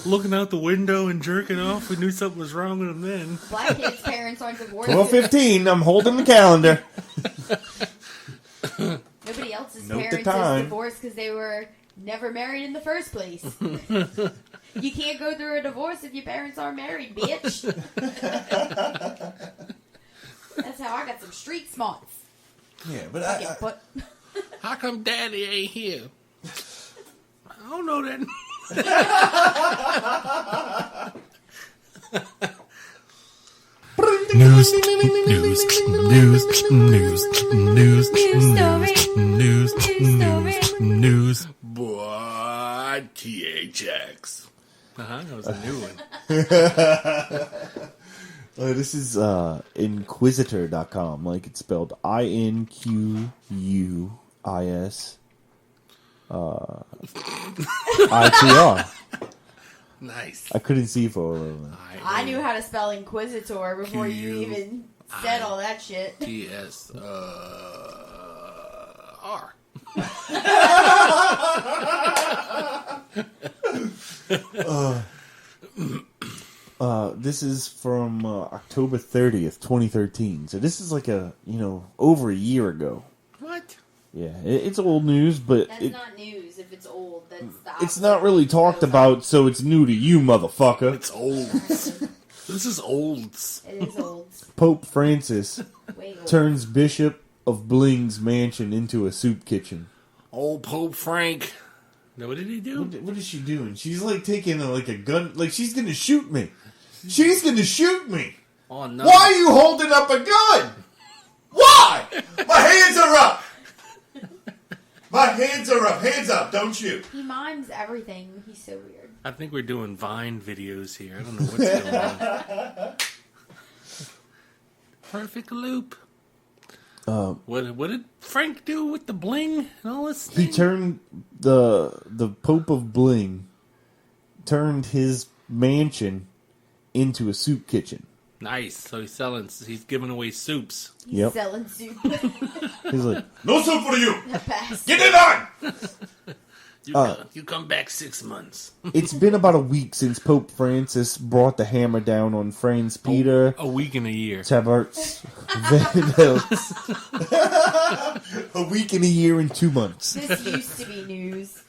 looking out the window and jerking off. We knew something was wrong with him then. Black kids' parents aren't divorced. 12:15. I'm holding the calendar. Nobody else's Note the parents time. is divorced because they were never married in the first place. You can't go through a divorce if your parents aren't married, bitch. That's how I got some street smarts. Yeah, but Fucking put. How come Daddy ain't here? I don't know that. News, news, news, news, news, news, news. Boy, THX. That was a new one. this is Inquisitor.com. Like it's spelled INQUIS. ITR. Nice. I couldn't see for a little. I knew how to spell Inquisitor before you Q- even said all that shit. TS R. This is from October 30th, 2013. So this is like over a year ago. What? Yeah, it's old news, but That's not news if it's old. That's the it's opposite. not really talked about, so it's new to you, motherfucker. It's old. This is old. It is old. Pope Francis Way old. turns Bishop of Bling's mansion into a soup kitchen. Old Pope Frank. Now, what did he do? What is she doing? She's like taking a gun, like she's gonna shoot me. She's gonna shoot me. Oh, no. Why are you holding up a gun? Why? My hands are up. My hands are up. Hands up. Don't shoot. He mimes everything. He's so weird. I think we're doing Vine videos here. I don't know what's going on. Perfect loop. What did Frank do with the bling and all this? He thing? turned the Pope of Bling turned his mansion into a soup kitchen. Nice. So he's giving away soups. He's Yep. selling soup. He's like, no soup for you. Pass. Get it on. You come back 6 months. It's been about a week since Pope Francis brought the hammer down on Franz Peter A week and a year. Tabart's Vandals. A week and a year and 2 months. This used to be news.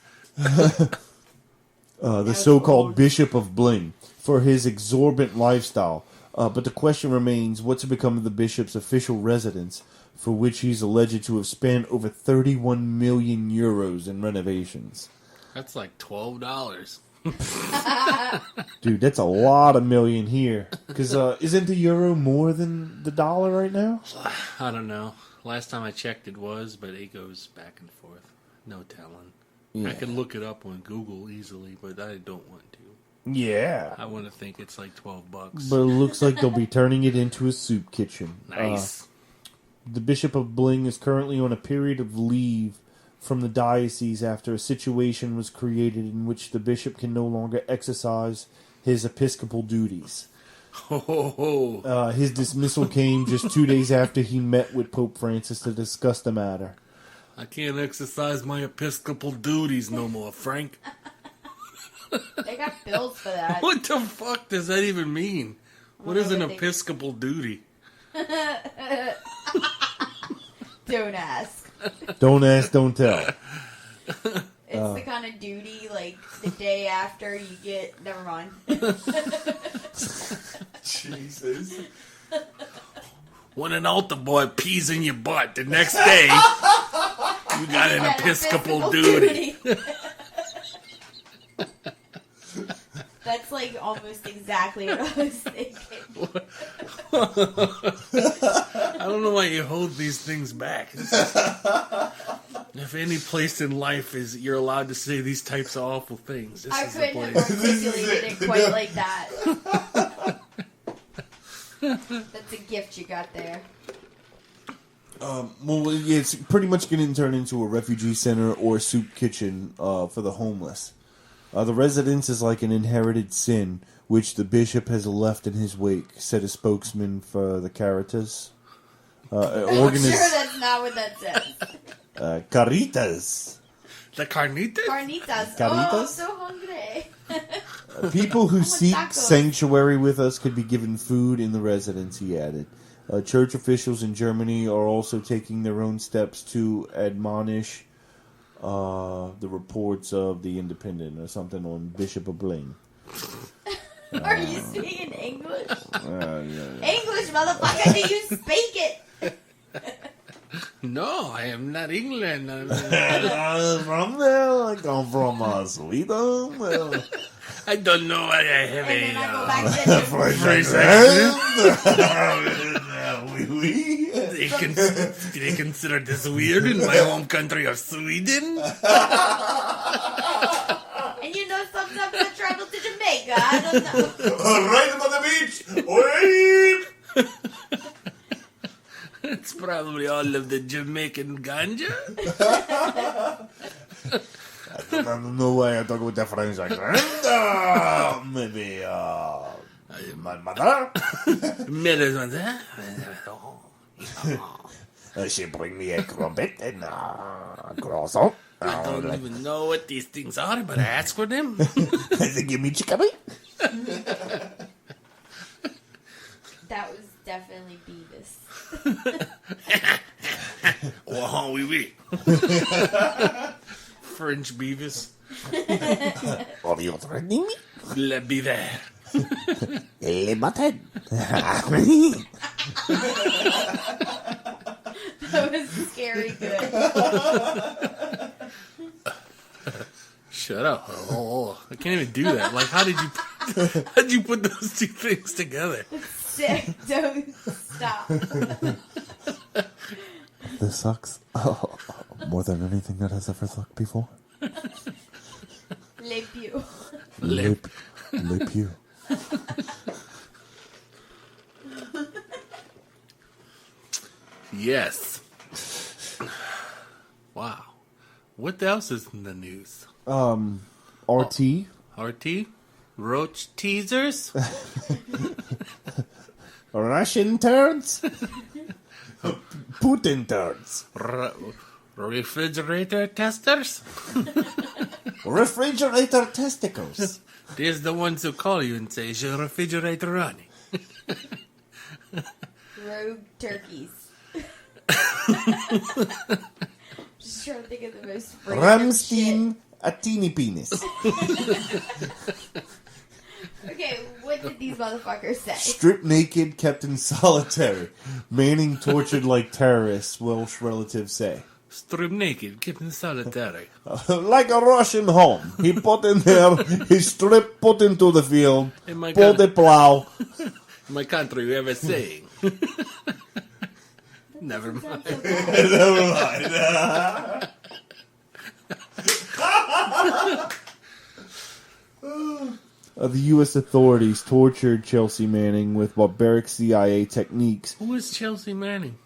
The so-called Bishop of Bling, for his exorbitant lifestyle, But the question remains, what's become of the bishop's official residence, for which he's alleged to have spent over 31 million euros in renovations? That's like $12. Dude, that's a lot of million here. Because isn't the euro more than the dollar right now? I don't know. Last time I checked it was, but it goes back and forth. No telling. Yeah. I can look it up on Google easily, but I don't want to. Yeah. I want to think it's like $12. But it looks like they'll be turning it into a soup kitchen. Nice. The Bishop of Bling is currently on a period of leave from the diocese after a situation was created in which the bishop can no longer exercise his episcopal duties. Ho, ho, ho. His dismissal came just 2 days after he met with Pope Francis to discuss the matter. I can't exercise my episcopal duties no more, Frank. They got bills for that. What the fuck does that even mean? What is an what they- episcopal duty? Don't ask. Don't ask, don't tell. It's the kind of duty, like, the day after you get... Never mind. Jesus. When an altar boy pees in your butt, the next day, you got an episcopal duty. That's, like, almost exactly what I was thinking. I don't know why you hold these things back. If any place in life is you're allowed to say these types of awful things, this I is the couldn't have place. articulated it quite like that. That's a gift you got there. Well, yeah, it's pretty much going to turn into a refugee center or a soup kitchen for the homeless. The residence is like an inherited sin, which the bishop has left in his wake, said a spokesman for the Caritas. I'm sure that's not what that says. Caritas. The carnitas? Carnitas. Carnitas? Oh, I'm so hungry. People who want seek tacos. sanctuary with us could be given food in the residence, he added. Church officials in Germany are also taking their own steps to admonish the reports of the Independent or something on Bishop of Bling. Are you speaking English? Yeah. English, motherfucker, do you speak it? No, I am not England. From there, I come from Sweden. I don't know. I have And then I go a. back to the French accent. Oui, oui. They consider this weird in my home country of Sweden. And you know, sometimes I travel to Jamaica. I don't know. Right on the beach. Wait. It's probably all of the Jamaican ganja. I don't know why I talk with the French accent. Maybe my mother. She bring me a crumpet and a croissant. I don't even know what these things are, but I ask for them. They give me chicken. That was definitely Beavis. Oh, oui, oui. French Beavis. Are you threatening me? Let be there. Les butthead. That was scary good. Shut up. Oh, I can't even do that. Like, how'd you put those two things together? Sick. Don't stop. This sucks. Oh, more than anything that has ever sucked before. Le Pew. Le Pew. Yes. Wow. What else is in the news? RT. RT? Roach teasers? Russian turds. Putin turds. Refrigerator testers? Refrigerator testicles. There's the ones who call you and say, is your refrigerator running? Rogue turkeys. Just trying to think of the most random shit. Ramstein a teeny penis. Okay, what What did these motherfuckers say? Stripped naked, kept in solitary. Manning tortured like terrorists, Welsh relatives say. Strip naked, kept in solitary. Like a Russian home. He put in there, he stripped, put into the field, In my pulled the plow. My country, we have a saying. Never mind. Never mind. The U.S. authorities tortured Chelsea Manning with barbaric CIA techniques. Who is Chelsea Manning?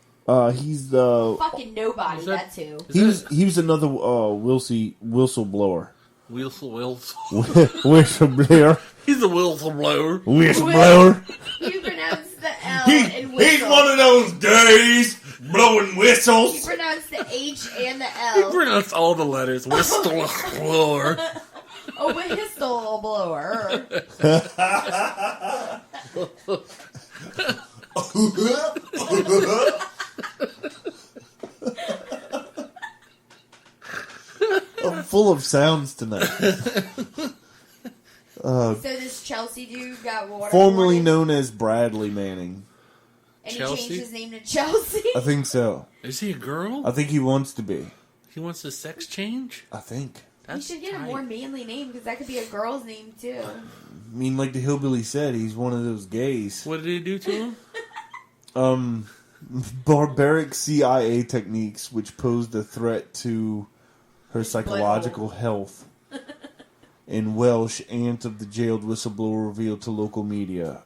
He's the Fucking nobody, Is that, that- too. he was another whistleblower. Whistleblower. He's a whistleblower. Whistleblower. You pronounce the L in whistle. He's one of those days blowing You whistles. pronounce the H and the He L. pronounced all the letters. Whistleblower. A whistle blower. I'm full of sounds tonight. So this Chelsea dude got water. Formerly known as Bradley Manning. And he Chelsea? changed his name to Chelsea. I think so. Is he a girl? I think he wants to be. He wants a sex change? I think. You should get a more manly name because that could be a girl's name too. I mean, like the hillbilly said, he's one of those gays. What did he do to him? Barbaric CIA techniques which posed a threat to her psychological health. In Welsh, aunt of the jailed whistleblower revealed to local media.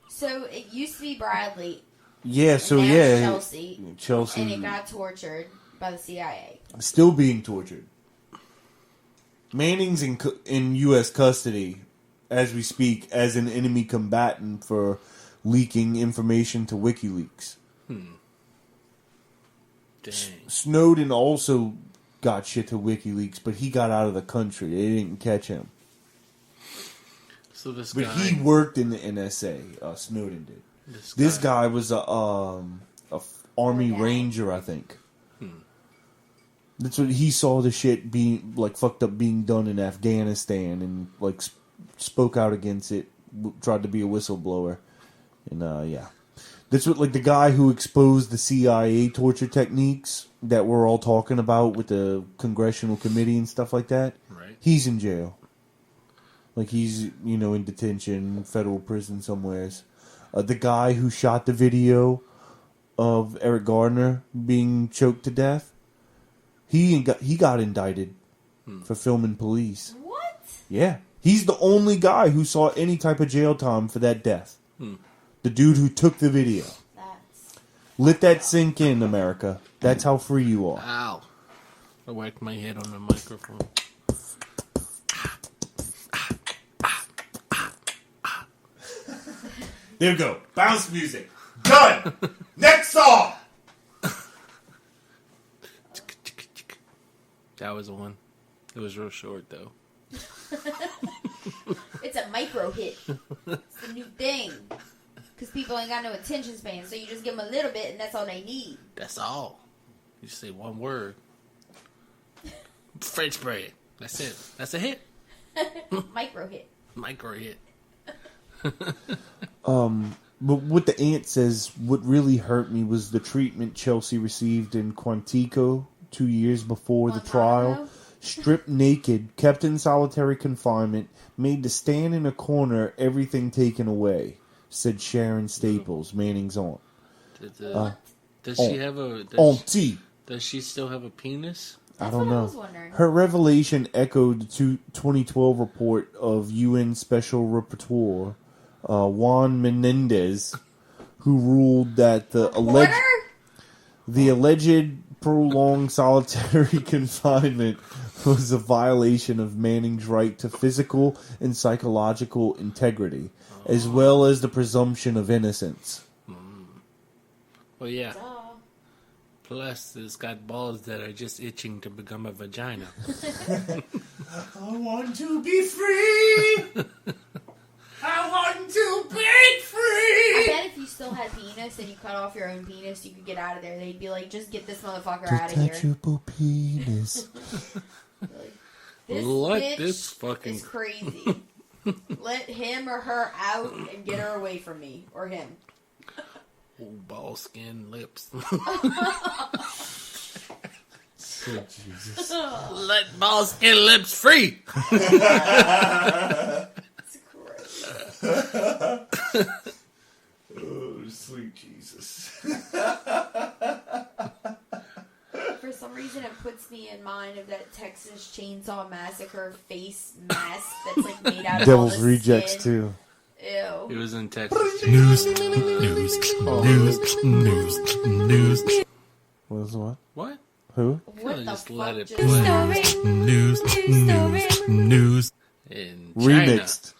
So it used to be Bradley. Yeah, so and now yeah. it's Chelsea. Chelsea. And it got tortured by the CIA. Still being tortured. Manning's in U.S. custody as we speak as an enemy combatant for leaking information to WikiLeaks. Dang. Snowden also got shit to WikiLeaks, but he got out of the country. They didn't catch him. So this But guy... he worked in the NSA. Snowden did. This guy was a Army Ranger, I think. That's what he saw the shit being like fucked up being done in Afghanistan and like spoke out against it. Tried to be a whistleblower, and yeah, that's what like the guy who exposed the CIA torture techniques that we're all talking about with the congressional committee and stuff like that. Right. He's in jail. Like he's in detention, federal prison somewheres. The guy who shot the video of Eric Gardner being choked to death. He got indicted for filming police. What? Yeah. He's the only guy who saw any type of jail time for that death. The dude who took the video. That's... Let that sink in, America. That's how free you are. Ow. I whacked my head on the microphone. There we go. Bounce music. Done. Next song. That was one. It was real short, though. It's a micro hit. It's the new thing. Because people ain't got no attention span, so you just give them a little bit and that's all they need. That's all. You say one word. French bread. That's it. That's a hit. Micro hit. Micro hit. But what the aunt says, what really hurt me was the treatment Chelsea received in Quantico 2 years before the trial. Stripped naked, kept in solitary confinement, made to stand in a corner, everything taken away, said Sharon Staples, Manning's aunt. Does she have a... Auntie. Does she still have a penis? I That's don't what I know. was wondering. Her revelation echoed the 2012 report of UN Special Rapporteur Juan Menendez, who ruled that the alleged prolonged solitary confinement was a violation of Manning's right to physical and psychological integrity, as well as the presumption of innocence. Well, yeah. Plus, it's got balls that are just itching to become a vagina. I want to be free! I want to be free! I bet if you still had penis and you cut off your own penis, you could get out of there. They'd be like, just get this motherfucker out of here. Detachable penis. Like, this Let bitch this fucking- is crazy. Let him or her out and get her away from me. Or him. Oh, ball skin lips. Sweet Jesus. Let ball skin lips free. It's gross. Oh, sweet Jesus. For some reason, it puts me in mind of that Texas Chainsaw Massacre face mask that's like made out of all Devil's the Rejects, skin. too. It Ew. was in Texas. News, news, news, news, news, What was what? What? Who? What the just fuck let it just play. happened? news, news, news. In China. Remixed.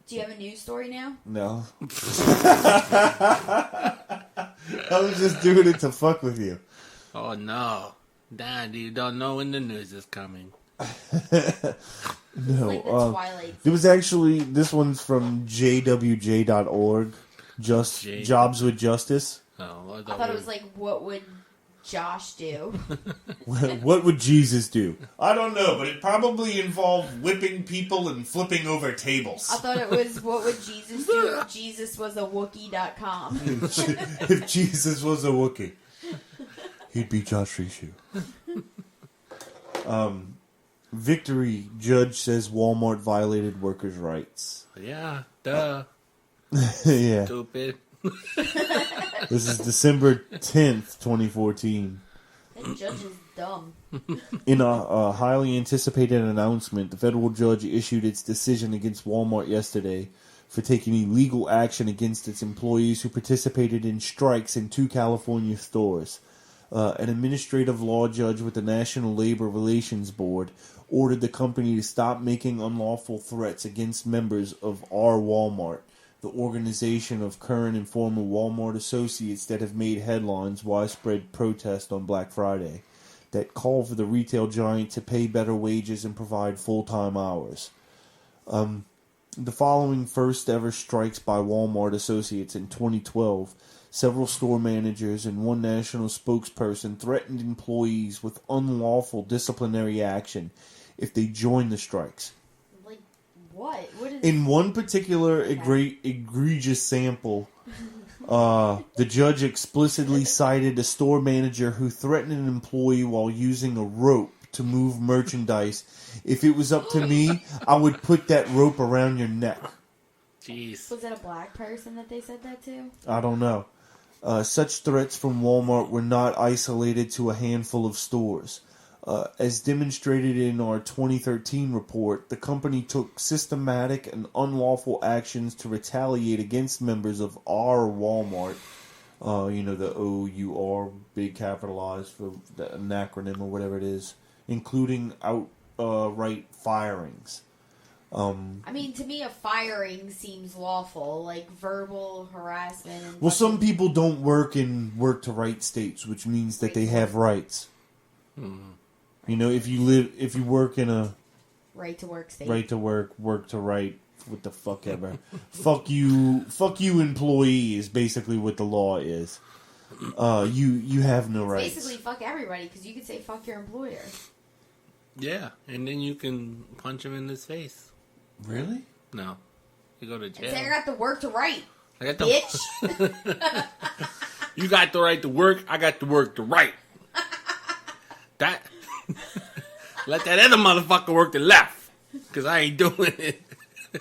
Do you have a news story now? No. I was just doing it to fuck with you. Oh no. Dad, you don't know when the news is coming. No. Like the Twilight. There was actually, this one's from jwj.org. Just J- Jobs with Justice. Oh, I thought it was like, what would Josh do? What would Jesus do? I don't know, but it probably involved whipping people and flipping over tables. I thought it was, what would Jesus do if Jesus was a Wookiee.com? If Jesus was a Wookiee, he'd be Josh Rishu. Victory judge says Walmart violated workers' rights. Yeah, duh. Yeah. Stupid. This is December 10th, 2014. That judge is dumb. In a highly anticipated announcement, the federal judge issued its decision against Walmart yesterday for taking illegal action against its employees who participated in strikes in 2 California stores. An administrative law judge with the National Labor Relations Board ordered the company to stop making unlawful threats against members of Our Walmart, the organization of current and former Walmart associates that have made headlines widespread protest on Black Friday that call for the retail giant to pay better wages and provide full-time hours. The following first ever strikes by Walmart associates in 2012, several store managers and one national spokesperson threatened employees with unlawful disciplinary action if they joined the strikes. Like, what? What is... In one particular egregious sample, the judge explicitly cited a store manager who threatened an employee while using a rope to move merchandise. If it was up to me, I would put that rope around your neck. Jeez. Was it a black person that they said that to? I don't know. Such threats from Walmart were not isolated to a handful of stores. As demonstrated in our 2013 report, the company took systematic and unlawful actions to retaliate against members of Our Walmart. The O-U-R, big capitalized for an acronym or whatever it is, including outright firings. I mean, to me, a firing seems lawful, like verbal harassment. And Well, some people don't work in work-to-right states, which means that they have rights. You know, if you work in a right to work state. right to work to right, what the fuck ever. fuck you, employee is basically what the law is. You have no rights. Basically, fuck everybody, because you could say fuck your employer. Yeah, and then you can punch him in his face. Really? No. You go to And jail. say I got the work to write, I got the bitch. You got the right to work, I got the work to write. That let that other motherfucker work the left. Cause I ain't doing it.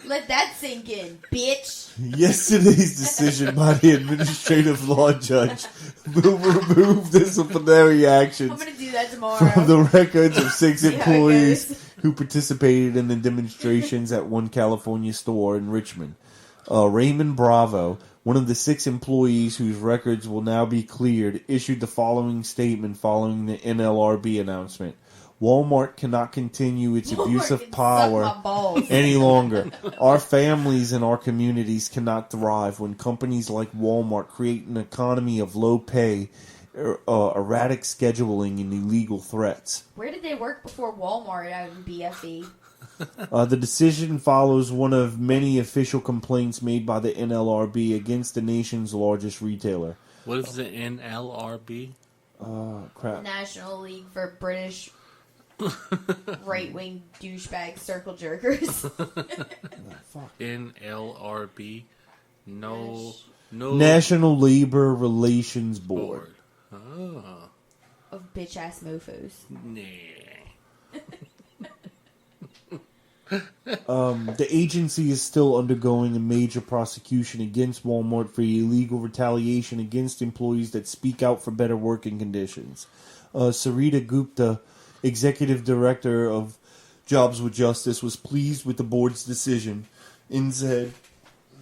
Let that sink in, bitch. Yesterday's decision by the administrative law judge will remove disciplinary actions I'm gonna do that from tomorrow. the records of 6 See how it employees goes. who participated in the demonstrations at one California store in Richmond. Raymond Bravo, one of the 6 employees whose records will now be cleared, issued the following statement following the NLRB announcement. Walmart cannot continue its abuse Walmart of can power suck my balls. any longer. Our families and our communities cannot thrive when companies like Walmart create an economy of low pay, erratic scheduling, and illegal threats. Where did they work before Walmart out in BFE? The decision follows one of many official complaints made by the NLRB against the nation's largest retailer. What is the NLRB? Crap. National League for British right-wing douchebag circle jerkers. Fuck. NLRB. No. National Labor Relations Board. Oh. Of bitch-ass mofos. Nah. The agency is still undergoing a major prosecution against Walmart for illegal retaliation against employees that speak out for better working conditions. Sarita Gupta, executive director of Jobs with Justice, was pleased with the board's decision and said,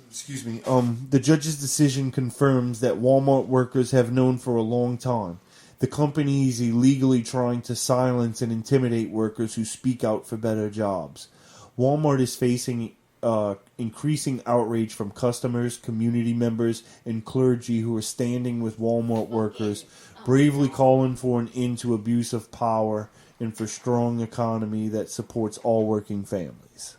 the judge's decision confirms that Walmart workers have known for a long time. The company is illegally trying to silence and intimidate workers who speak out for better jobs. Walmart is facing increasing outrage from customers, community members, and clergy who are standing with Walmart workers, bravely calling for an end to abuse of power and for strong economy that supports all working families.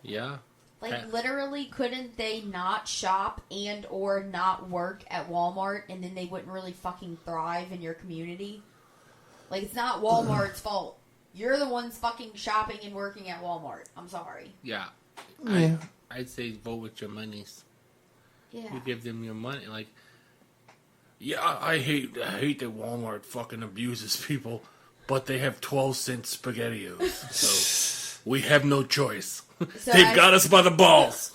Yeah. Like, literally, couldn't they not shop and or not work at Walmart, and then they wouldn't really fucking thrive in your community? Like, it's not Walmart's fault. You're the ones fucking shopping and working at Walmart. I'm sorry. Yeah. Yeah. I'd say vote with your monies. Yeah. You give them your money. Like, yeah, I hate that Walmart fucking abuses people, but they have 12-cent SpaghettiOs. So we have no choice. So They've got us by the balls.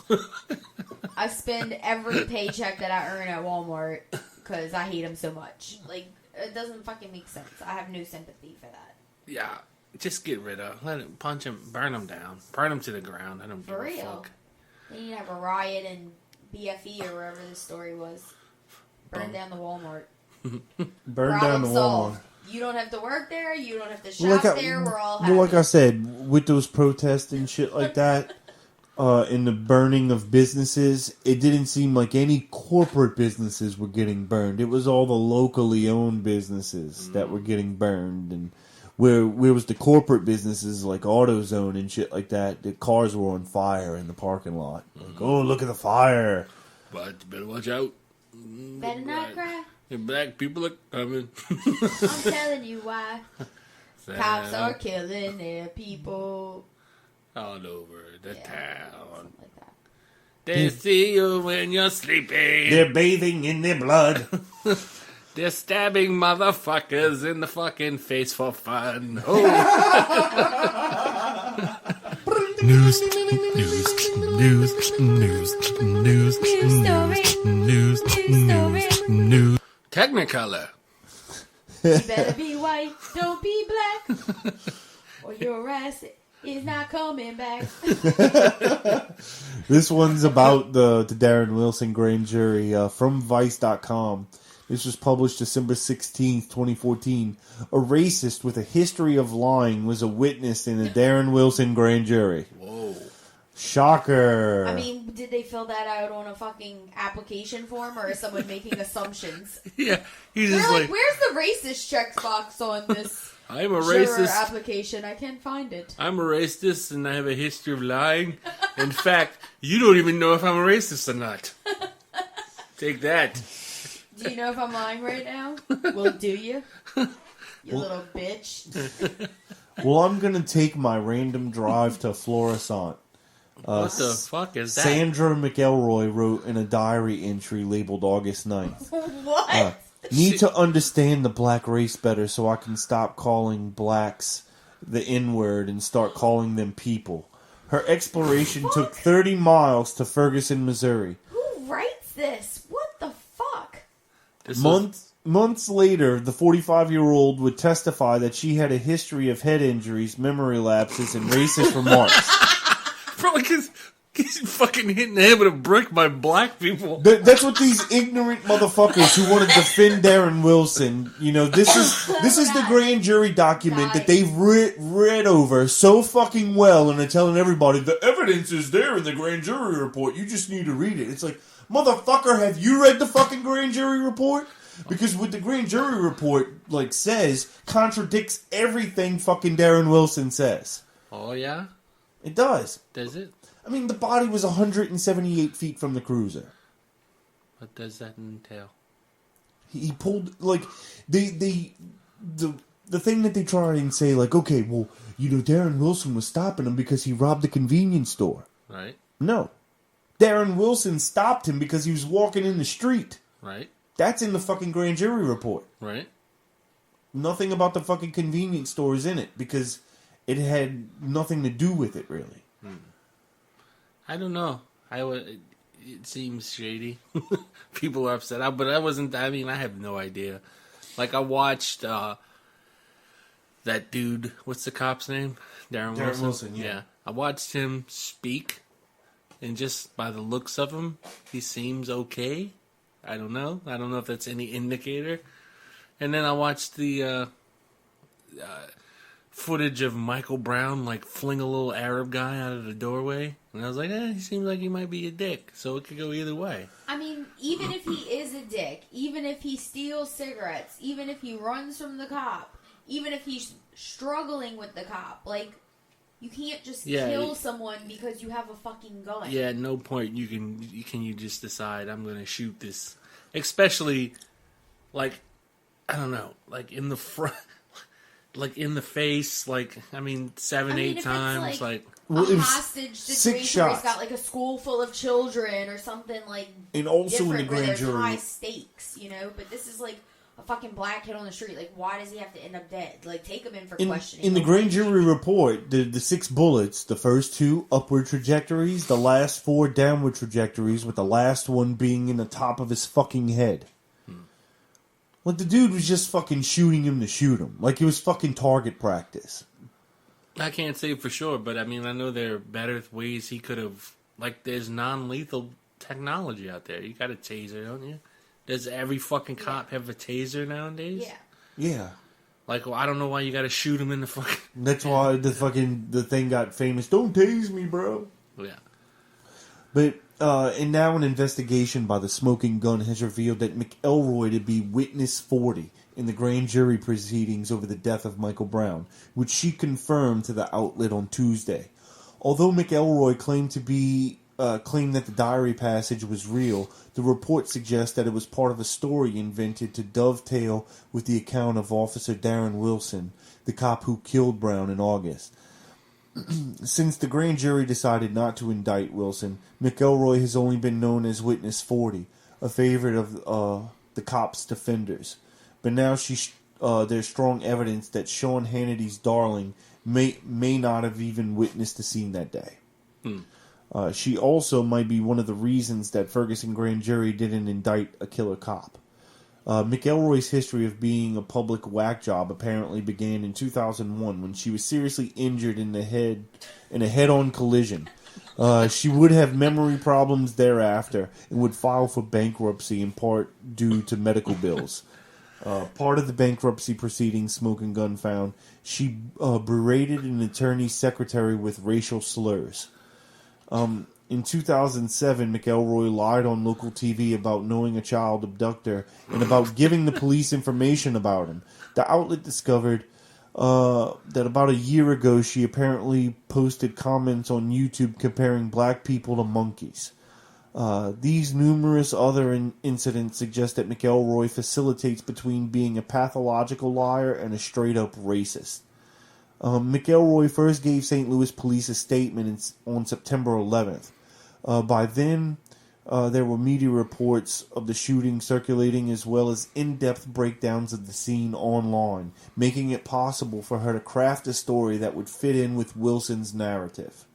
I spend every paycheck that I earn at Walmart because I hate them so much. Like, it doesn't fucking make sense. I have no sympathy for that. Yeah. Just get rid of. Let it punch them, burn them down, burn them to the ground. I don't For give a real. fuck. They need to have a riot in BFE or wherever this story was. Burn down the Walmart. Burn down the Walmart. solved. You don't have to work there. You don't have to shop Well, there. We're all happy. well, like I said, with those protests and shit like that, and the burning of businesses, it didn't seem like any corporate businesses were getting burned. It was all the locally owned businesses that were getting burned, and where was the corporate businesses like AutoZone and shit like that, the cars were on fire in the parking lot. Like, oh, look at the fire. But you better watch out. Better not cry. The black people are coming. I'm telling you why. Cops are killing their people. all over the town. Something like that. They see you when you're sleeping. They're bathing in their blood. They're stabbing motherfuckers in the fucking face for fun. Oh. News, news, news, news, news, news, news. Technicolor. You better be white, don't be black, or your ass is not coming back. This one's about the Darren Wilson grand jury from Vice.com. This was published December 16th, 2014. A racist with a history of lying was a witness in the Darren Wilson grand jury. Whoa. Shocker. I mean, did they fill that out on a fucking application form, or is someone making assumptions? Yeah, he's They're just like, like, where's the racist checkbox on this I'm a juror racist. application? I can't find it. I'm a racist and I have a history of lying. In fact, you don't even know if I'm a racist or not. Take that. Do you know if I'm lying right now? Well, do you? You little bitch. Well, I'm going to take my random drive to Florissant. What the fuck is that? Sandra McElroy wrote in a diary entry labeled August 9th. What? Need to understand the black race better so I can stop calling blacks the N-word and start calling them people. Her exploration took 30 miles to Ferguson, Missouri. Who writes this? What the fuck? This was- Months later, the 45-year-old would testify that she had a history of head injuries, memory lapses, and racist remarks. Probably because he's fucking hitting the head with a brick by black people. That's what these ignorant motherfuckers who want to defend Darren Wilson, you know, this is the grand jury document that they've read over so fucking well, and they're telling everybody, the evidence is there in the grand jury report, you just need to read it. It's like, motherfucker, have you read the fucking grand jury report? Because what the grand jury report, like, says, contradicts everything fucking Darren Wilson says. Oh, yeah? It does. Does it? I mean, the body was 178 feet from the cruiser. What does that entail? He pulled like the thing that they try and say like, okay, well, Darren Wilson was stopping him because he robbed a convenience store. Right. No, Darren Wilson stopped him because he was walking in the street. Right. That's in the fucking grand jury report. Right. Nothing about the fucking convenience store is in it because it had nothing to do with it, really. I don't know. It seems shady. People are upset. But I wasn't. I mean, I have no idea. Like, I watched that dude. What's the cop's name? Darren Wilson. Yeah. I watched him speak, and just by the looks of him, he seems okay. I don't know. I don't know if that's any indicator. And then I watched the footage of Michael Brown, like, fling a little Arab guy out of the doorway. And I was like, he seems like he might be a dick. So it could go either way. I mean, even if he is a dick, even if he steals cigarettes, even if he runs from the cop, even if he's struggling with the cop, like, you can't just kill someone because you have a fucking gun. Yeah, at no point you can just decide I'm going to shoot this. Especially, like, I don't know, like in the front, like in the face, like, I mean, 8 times, like a hostage situation 6 where shots. he's got like a school full of children or something like And also in the different where grand there's jury, high stakes, but this is like a fucking black kid on the street. Like, why does he have to end up dead? Like, take him in for questioning. In the grand jury report, the 6 bullets, the first 2 upward trajectories, the last 4 downward trajectories, with the last one being in the top of his fucking head. Like, the dude was just fucking shooting him to shoot him. Like, it was fucking target practice. I can't say for sure, but I mean, I know there are better ways he could have. Like, there's non-lethal technology out there. You got a taser, don't you? Does every fucking cop have a taser nowadays? Yeah. Yeah. Like, well, I don't know why you got to shoot him in the fucking. That's why the thing got famous. Don't tase me, bro. Yeah. But, and now an investigation by the Smoking Gun has revealed that McElroy to be witness 40 in the grand jury proceedings over the death of Michael Brown, which she confirmed to the outlet on Tuesday. Although McElroy claimed that the diary passage was real, the report suggests that it was part of a story invented to dovetail with the account of Officer Darren Wilson, the cop who killed Brown in August. Since the grand jury decided not to indict Wilson, McElroy has only been known as Witness 40, a favorite of the cop's defenders. But now there's strong evidence that Sean Hannity's darling may not have even witnessed the scene that day. She also might be one of the reasons that Ferguson grand jury didn't indict a killer cop. McElroy's history of being a public whack job apparently began in 2001 when she was seriously injured in a head-on collision. She would have memory problems thereafter and would file for bankruptcy in part due to medical bills. Part of the bankruptcy proceedings Smoking Gun found, she berated an attorney's secretary with racial slurs. In 2007, McElroy lied on local TV about knowing a child abductor and about giving the police information about him. The outlet discovered that about a year ago she apparently posted comments on YouTube comparing black people to monkeys. These numerous other incidents suggest that McElroy facilitates between being a pathological liar and a straight-up racist. McElroy first gave St. Louis police a statement on September 11th. By then, there were media reports of the shooting circulating as well as in-depth breakdowns of the scene online, making it possible for her to craft a story that would fit in with Wilson's narrative.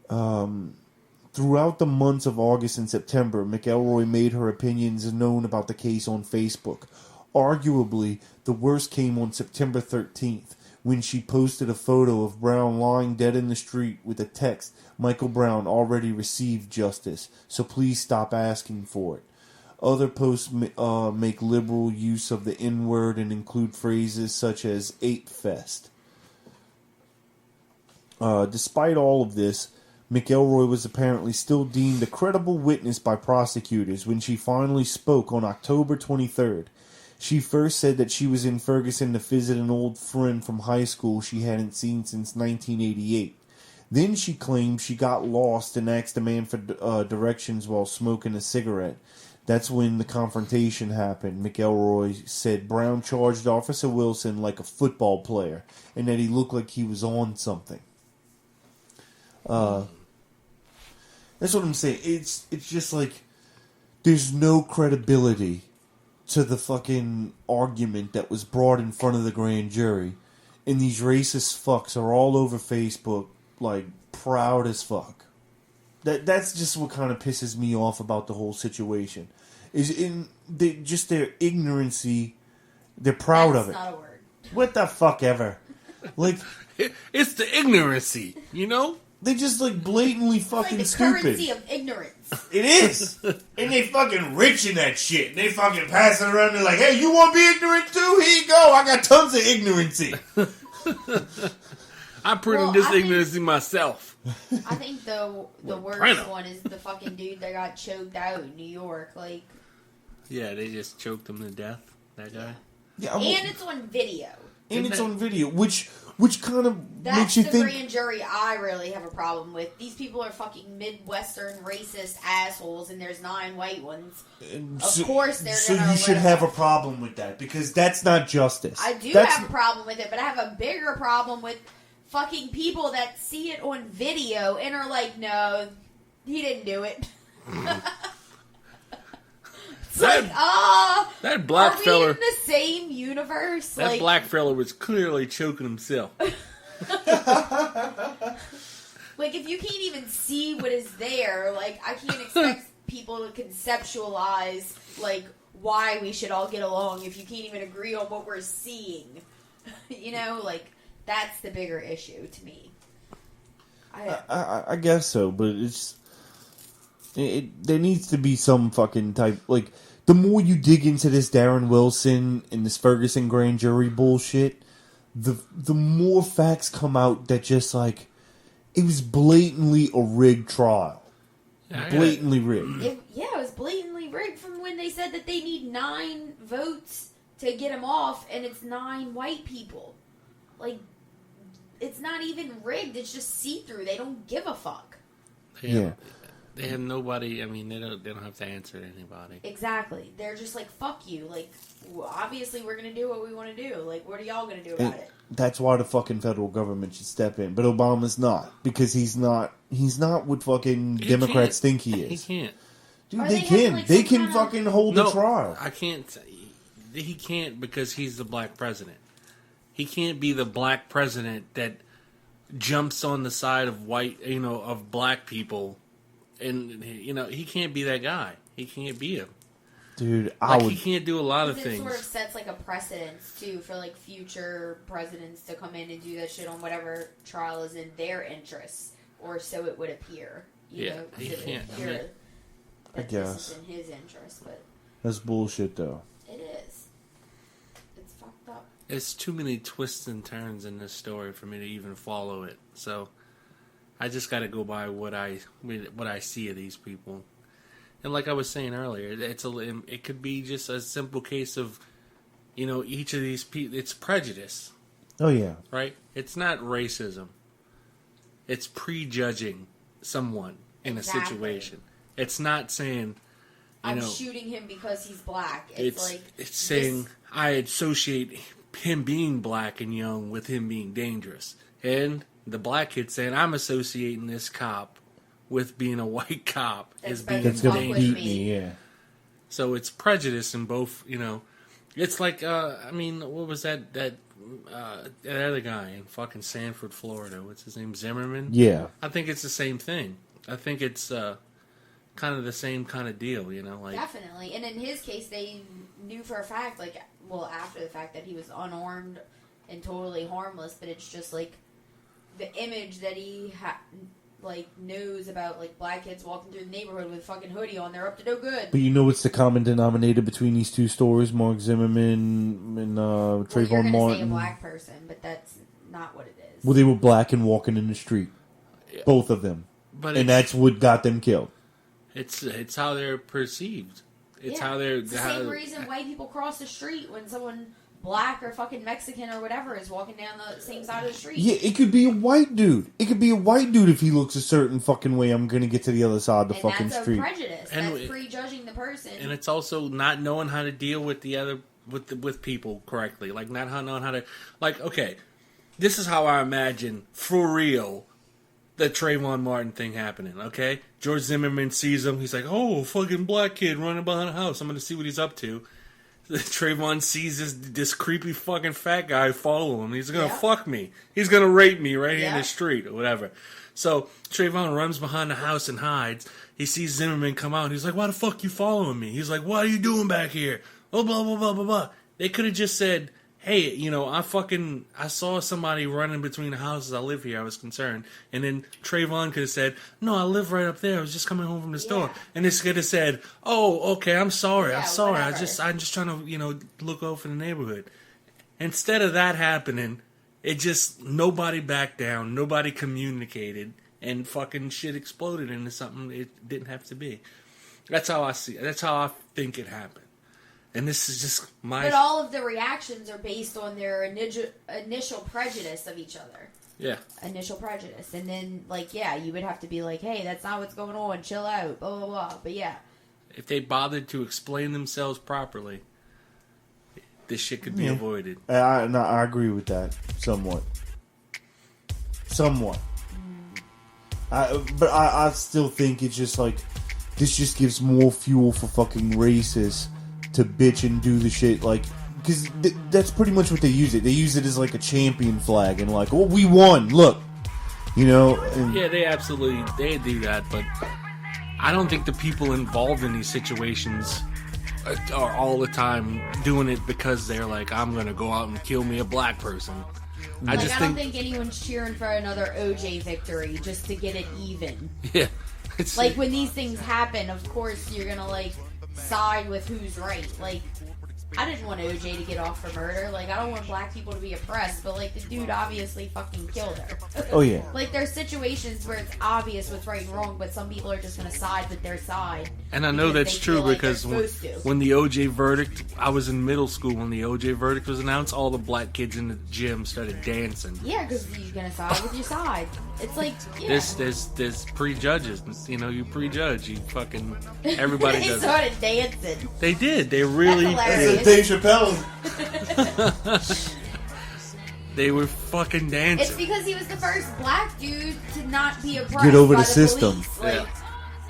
Throughout the months of August and September, McElroy made her opinions known about the case on Facebook. Arguably, the worst came on September 13th, when she posted a photo of Brown lying dead in the street with a text, "Michael Brown already received justice, so please stop asking for it." Other posts make liberal use of the N-word and include phrases such as "ape fest." Despite all of this, McElroy was apparently still deemed a credible witness by prosecutors when she finally spoke on October 23rd. She first said that she was in Ferguson to visit an old friend from high school she hadn't seen since 1988. Then she claimed she got lost and asked a man for directions while smoking a cigarette. That's when the confrontation happened. McElroy said Brown charged Officer Wilson like a football player, and that he looked like he was on something. That's what I'm saying. It's just like there's no credibility to the fucking argument that was brought in front of the grand jury, and these racist fucks are all over Facebook, like proud as fuck. That's just what kind of pisses me off about the whole situation. Is in just their ignorancy. They're proud of it. That's not a word. What the fuck ever? Like It's the ignorancy, you know? they just like blatantly It's like fucking the stupid. currency of ignorance. It is, and they fucking rich in that shit. They fucking pass it around. They're like, "Hey, you want to be ignorant too? Here you go. I got tons of ignorancy." I'm printing Well, this I think- ignorancy myself. I think the worst Prano. one is the fucking dude that got choked out in New York. Like, Yeah, they just choked him to death. That guy. Yeah, and it's on video. and it's Isn't on video, which kind of makes That's you the think. grand jury I really have a problem with. These people are fucking Midwestern racist assholes, and there's 9 white ones. Of course they're so gonna you should let have a them. problem with that because that's not justice. I do That's- have a problem with it, but I have a bigger problem with fucking people that see it on video and are like, no, he didn't do it. It's That- like, That black are we feller. in the same universe? That like, black fella was clearly choking himself. Like, if you can't even see what is there, like, I can't expect people to conceptualize, like, why we should all get along if you can't even agree on what we're seeing. You know, like, that's the bigger issue to me. I guess so, but there needs to be some fucking type, like, the more you dig into this Darren Wilson and this Ferguson grand jury bullshit, the more facts come out that just, like, it was blatantly a rigged trial. Yeah, Blatantly rigged. It was blatantly rigged from when they said that they need 9 votes to get him off, and it's 9 white people. Like, it's not even rigged, it's just see-through. They don't give a fuck. Yeah. They have nobody. I mean, they don't have to answer to anybody. Exactly. They're just like, fuck you. Like, obviously we're going to do what we want to do. Like, what are y'all going to do about And it? that's why the fucking federal government should step in. But Obama's not. Because he's not what fucking He Democrats can't. think he is. He can't. Dude, Are they they having, can. like, They some can kind of- fucking hold No, a trial. I can't. He can't because he's the black president. He can't be the black president that jumps on the side of white, of black people, and he can't be that guy. He can't be him. Dude, He can't do a lot of Because it things. sort of sets like a precedence too for like future presidents to come in and do that shit on whatever trial is in their interests, or so it would appear. You Yeah, know, 'cause he it would can't. I appear mean- that I guess. this is in his interest, but That's bullshit, though. it is. It's fucked up. There's too many twists and turns in this story for me to even follow it. So I just got to go by what I see of these people. And like I was saying earlier, it could be just a simple case of, each of these people. It's prejudice, Oh, yeah. right? It's not racism. It's prejudging someone in Exactly. a situation. It's not saying, I'm shooting him because he's black. It's like it's saying this- I associate him being black and young with him being dangerous, and the black kid saying I'm associating this cop with being a white cop That's as being That's Fuck gonna with dangerous. beat me. me, yeah. So it's prejudice in both. It's like what was that other guy in fucking Sanford, Florida? What's his name? Zimmerman. Yeah. I think it's the same thing. I think it's kind of the same kind of deal. Like Definitely. And in his case, they knew for a fact, after the fact, that he was unarmed and totally harmless, but it's just, like, the image that he, knows about, like, black kids walking through the neighborhood with a fucking hoodie on, they're up to no good. But you know what's the common denominator between these two stories? Mark Zimmerman and Well, you're Trayvon going to say a Martin. black person, but that's not what it is. Well, they were black and walking in the street. Yeah. Both of them. but And it's- that's what got them killed. It's how they're perceived. It's Yeah. how they're. It's the same reason white people cross the street when someone black or fucking Mexican or whatever is walking down the same side of the street. Yeah, it could be a white dude. It could be a white dude if he looks a certain fucking way. I'm gonna get to the other side of the And fucking that's street. a prejudice. And That's prejudging the person. And it's also not knowing how to deal with the other with people correctly. Like not knowing how to okay, this is how I imagine for real the Trayvon Martin thing happening. Okay, George Zimmerman sees him. He's like, "Oh, fucking black kid running behind a house. I'm gonna see what he's up to." Trayvon sees this creepy fucking fat guy follow him. He's gonna fuck me. He's gonna rape me right here in the street or whatever. So Trayvon runs behind the house and hides. He sees Zimmerman come out and he's like, "Why the fuck you following me?" He's like, "What are you doing back here?" Oh, blah, blah, blah, blah, blah. They could have just said, "Hey, I saw somebody running between the houses. I live here. I was concerned." And then Trayvon could have said, "No, I live right up there. I was just coming home from the store." And this could have said, "Oh, okay, I'm sorry. I'm sorry. Whatever. I'm just trying to, look over the neighborhood." Instead of that happening, it just nobody backed down, nobody communicated, and fucking shit exploded into something it didn't have to be. That's how I see it. That's how I think it happened. And this is just my... But all of the reactions are based on their initial prejudice of each other. Yeah. Initial prejudice. And then, you would have to be like, "Hey, that's not what's going on. Chill out. Blah, blah, blah." But yeah. If they bothered to explain themselves properly, this shit could be avoided. I agree with that somewhat. But I still think it's just like this just gives more fuel for fucking racists to bitch and do the shit because that's pretty much what they use it. They use it as like a champion flag and like, "Oh, we won! Look, And, Yeah, they do that, but I don't think the people involved in these situations are all the time doing it because they're like, "I'm gonna go out and kill me a black person." I don't think anyone's cheering for another OJ victory just to get it even. Yeah. It's Like, when these things happen, of course, you're gonna, side with who's right. I didn't want OJ to get off for murder. I don't want black people to be oppressed, but, the dude obviously fucking killed her. Oh, yeah. There's situations where it's obvious what's right and wrong, but some people are just gonna side with their side. And I know because that's they true feel like because they're supposed to. when the OJ verdict, I was in middle school when the OJ verdict was announced, all the black kids in the gym started dancing. Yeah, because you're gonna side with your side. It's There's prejudges. You prejudge. You fucking... Everybody they does it. started dancing. They did. They really... That's hilarious. Dave Chappelle. They were fucking dancing. It's because he was the first black dude to not be oppressed Get over by the system. police.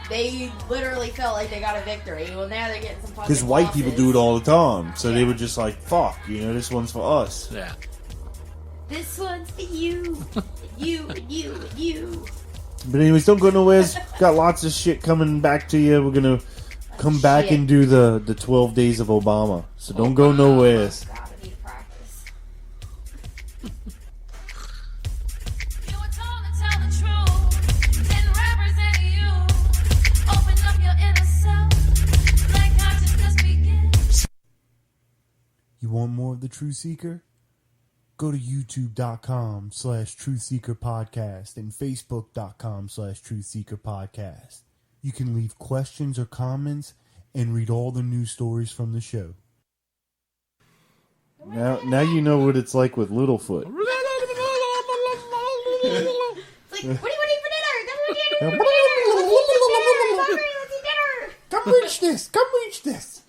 They literally felt like they got a victory. Well, now they're getting some fucking Because white losses. people do it all the time, so they were just like, "Fuck, this one's for us." Yeah. This one's for you. You. But anyways, don't go nowhere. Got lots of shit coming back to you. We're gonna come back Shit. and do the 12 days of Obama. So don't go nowhere. God, I need practice. You were told to tell the truth, didn't represent you. Open up your inner self, let consciousness begin. You want more of The Truth Seeker? Go to youtube.com/truthseekerpodcast and facebook.com/truthseekerpodcast. You can leave questions or comments and read all the news stories from the show. Now you know what it's like with Littlefoot. It's like, what do you want to eat for dinner? Let's eat dinner. Come reach this! Come reach this!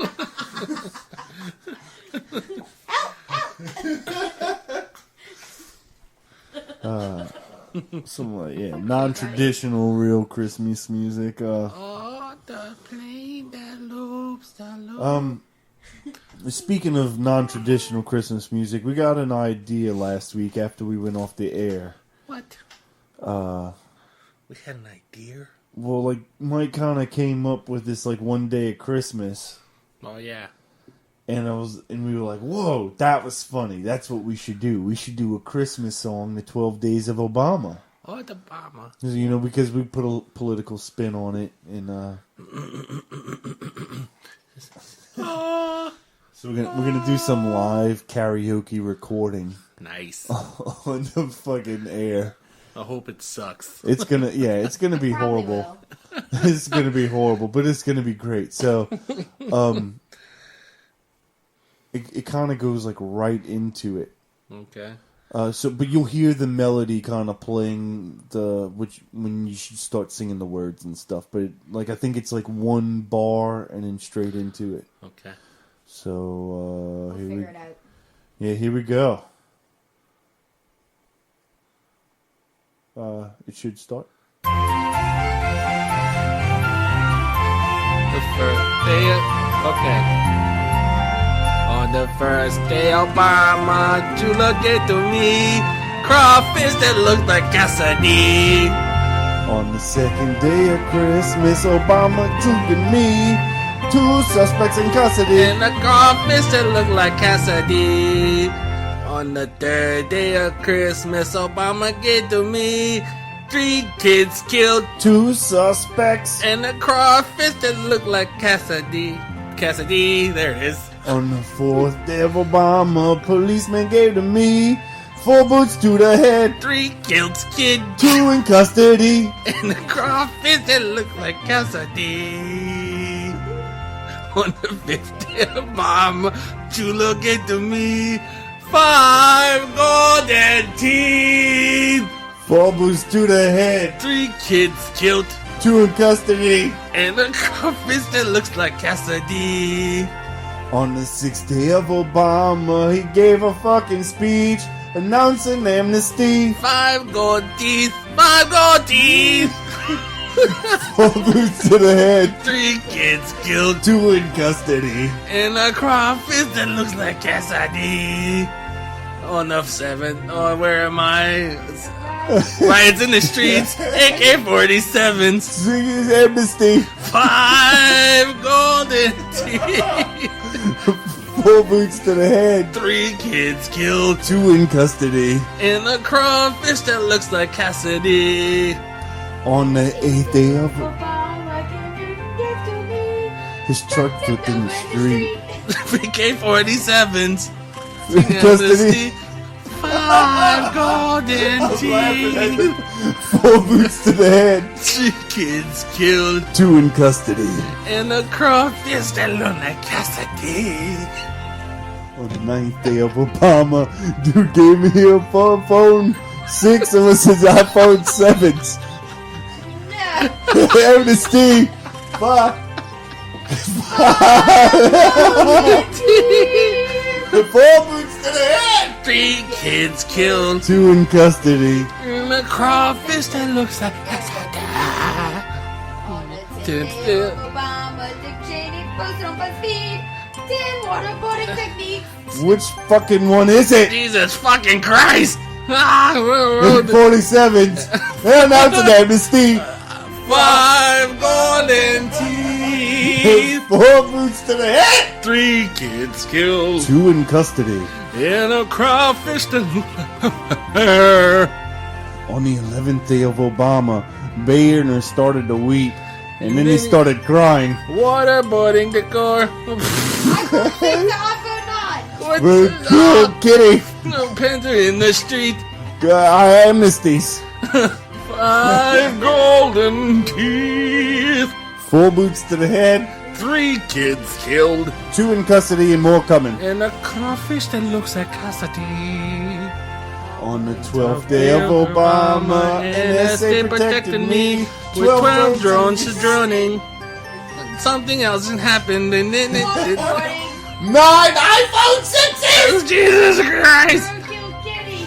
Some non-traditional real Christmas music. Oh, the plane that loops, Speaking of non-traditional Christmas music, we got an idea last week after we went off the air. What? We had an idea? Well, Mike kind of came up with this one day at Christmas, Oh, yeah. and we were like, "Whoa, that was funny. That's what we should do. We should do a Christmas song, the 12 Days of Obama." Oh, the Obama. Because we put a political spin on it, and so we're gonna do some live karaoke recording Nice. on the fucking air. I hope it sucks. It's gonna be Probably horrible. will. It's gonna be horrible, but it's gonna be great. So, it kind of goes like right into it. Okay. But you'll hear the melody kind of playing when you should start singing the words and stuff. But I think it's like one bar and then straight into it. Okay. We'll So figure it out. here we go. It should start. The first day okay. On the first day, Obama, Chula gave to me crawfish that looked like Cassidy. On the second day of Christmas, Obama took me 2 suspects in custody. And a crawfish that looked like Cassidy. On the third day of Christmas, Obama gave to me 3 kids killed 2 suspects. and a crawfish that looked like Cassidy. Cassidy, there it is. On the 4th day of Obama, policeman gave to me 4 boots to the head, 3 killed kids 2 in custody. and a crawfish that looked like Cassidy. On the 5th day of Obama, Chula gave to me 5 golden teeth. 4 boots to the head, 3 kids killed 2 in custody. and a crawfish that looks like Cassidy. On the 6th day of Obama, he gave a fucking speech announcing amnesty. 5 gold teeth, 5 gold teeth. 4 boots to the head, 3 kids killed 2 in custody. and a crawfish that looks like Cassidy. On the 7th, where am I? Riots in the streets, AK-47s, Singing amnesty. 5 golden teeth. 4 boots to the head, 3 kids killed 2 in custody. and a crawfish that looks like Cassidy. On the 8th day of Obama gave to me his truck flipped in the street. AK-47s. In custody. 5 golden teeth. 4 boots to the head, 3 kids killed 2 in custody. and a crawfish that look like Cassidy. On the 9th day of Obama, dude gave me a phone. 6 of us his iPhone 7s. Amnesty. 5 boots to the head, 3 kids killed 2 in custody. and a crawfish that looks like Cassidy. On the 10th day of Obama, Dick Cheney posted on BuzzFeed 10 waterboarding techniques. Which fucking one is it? Jesus fucking Christ! Ah, 47s. They announced an amnesty. 5 golden teeth. 4 boots to the head, 3 kids killed 2 in custody. and a crawfish that looked like her. On the 11th day of Obama, Boehner started to weep, and then he started crying. Waterboarding the car. I could think that I could not. What's We'll kill Kitty. no panther in the street. Amnesties. 5 golden teeth. 4 boots to the head, 3 kids killed 2 in custody, and more coming. and a crawfish that looks like Cassidy. On the 12th day of Obama, NSA protected me. with 12 drones droning. Something else happened and then it Waterboarding. 9 iPhone 6s! Jesus Christ! Don't kill Kitty.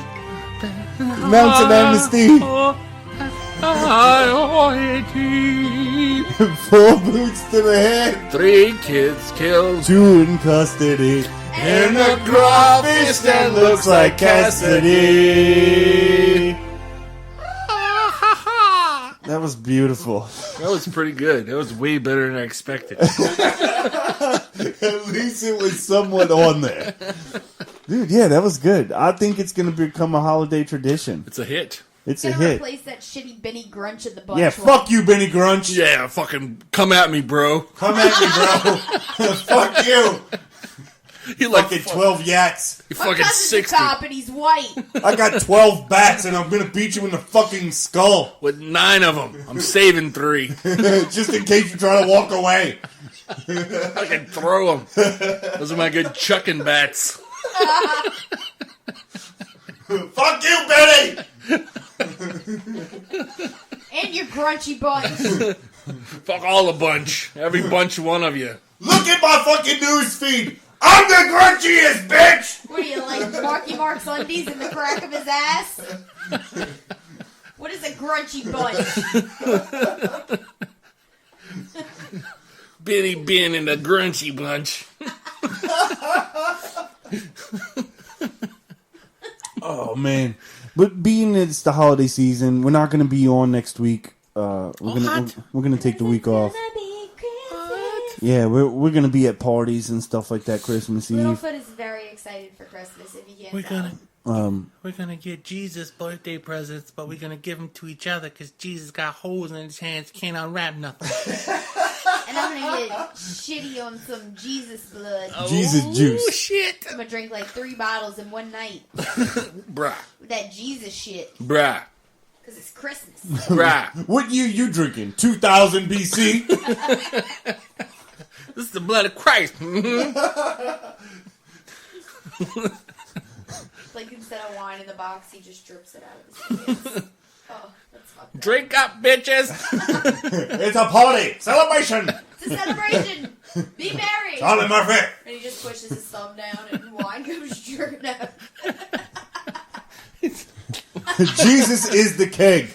Announced an amnesty. 4 boots to the head, 3 kids killed 2 in custody, and a crawfish that looks like Cassidy. That was beautiful. That was pretty good. That was way better than I expected. At least it was somewhat on there. Dude, yeah, that was good. I think it's going to become a holiday tradition. It's a hit. It's a Gonna hit. replace that shitty Benny Grunch in the bunch. Yeah, fuck you, Benny Grunch. Yeah, fucking come at me, bro. Come at me, bro. Fuck you. You like Fucking 12 yats. You My fucking cousin's 60 a cop and he's white. I got 12 bats and I'm going to beat you in the fucking skull. with 9 of them. I'm saving 3. Just in case you try to walk away. I can throw them. Those are my good chucking bats. Fuck you, Betty! And your grunchy bunch. Fuck all the bunch. Every bunch one of you. Look at my fucking news feed! I'm the grunchiest, bitch! What are you, like Marky Mark's undies in the crack of his ass? What is a grunchy bunch? Billy Ben and the grunchy bunch. Oh, man. But being it's the holiday season, we're not going to be on next week. We're gonna take the week off. Yeah, we're gonna be at parties and stuff like that Christmas Eve. Littlefoot is very excited for Christmas. If you can't tell. We're gonna get Jesus birthday presents, but we're gonna give them to each other because Jesus got holes in his hands, can't unwrap nothing. And I'm gonna get shitty on some Jesus blood. Jesus juice. Oh shit, I'm gonna drink like 3 bottles in one night. bruh, With that Jesus shit. bruh, Because it's Christmas. bruh. What year you drinking? 2000 BC? This is the blood of Christ. Like instead of wine in the box, he just drips it out of his pants. Oh, that's fucked up. Drink up, bitches. It's a party! Celebration! It's a celebration! Be merry! Charlie Murphy! And he just pushes his thumb down and wine goes dripping out. Jesus is the king.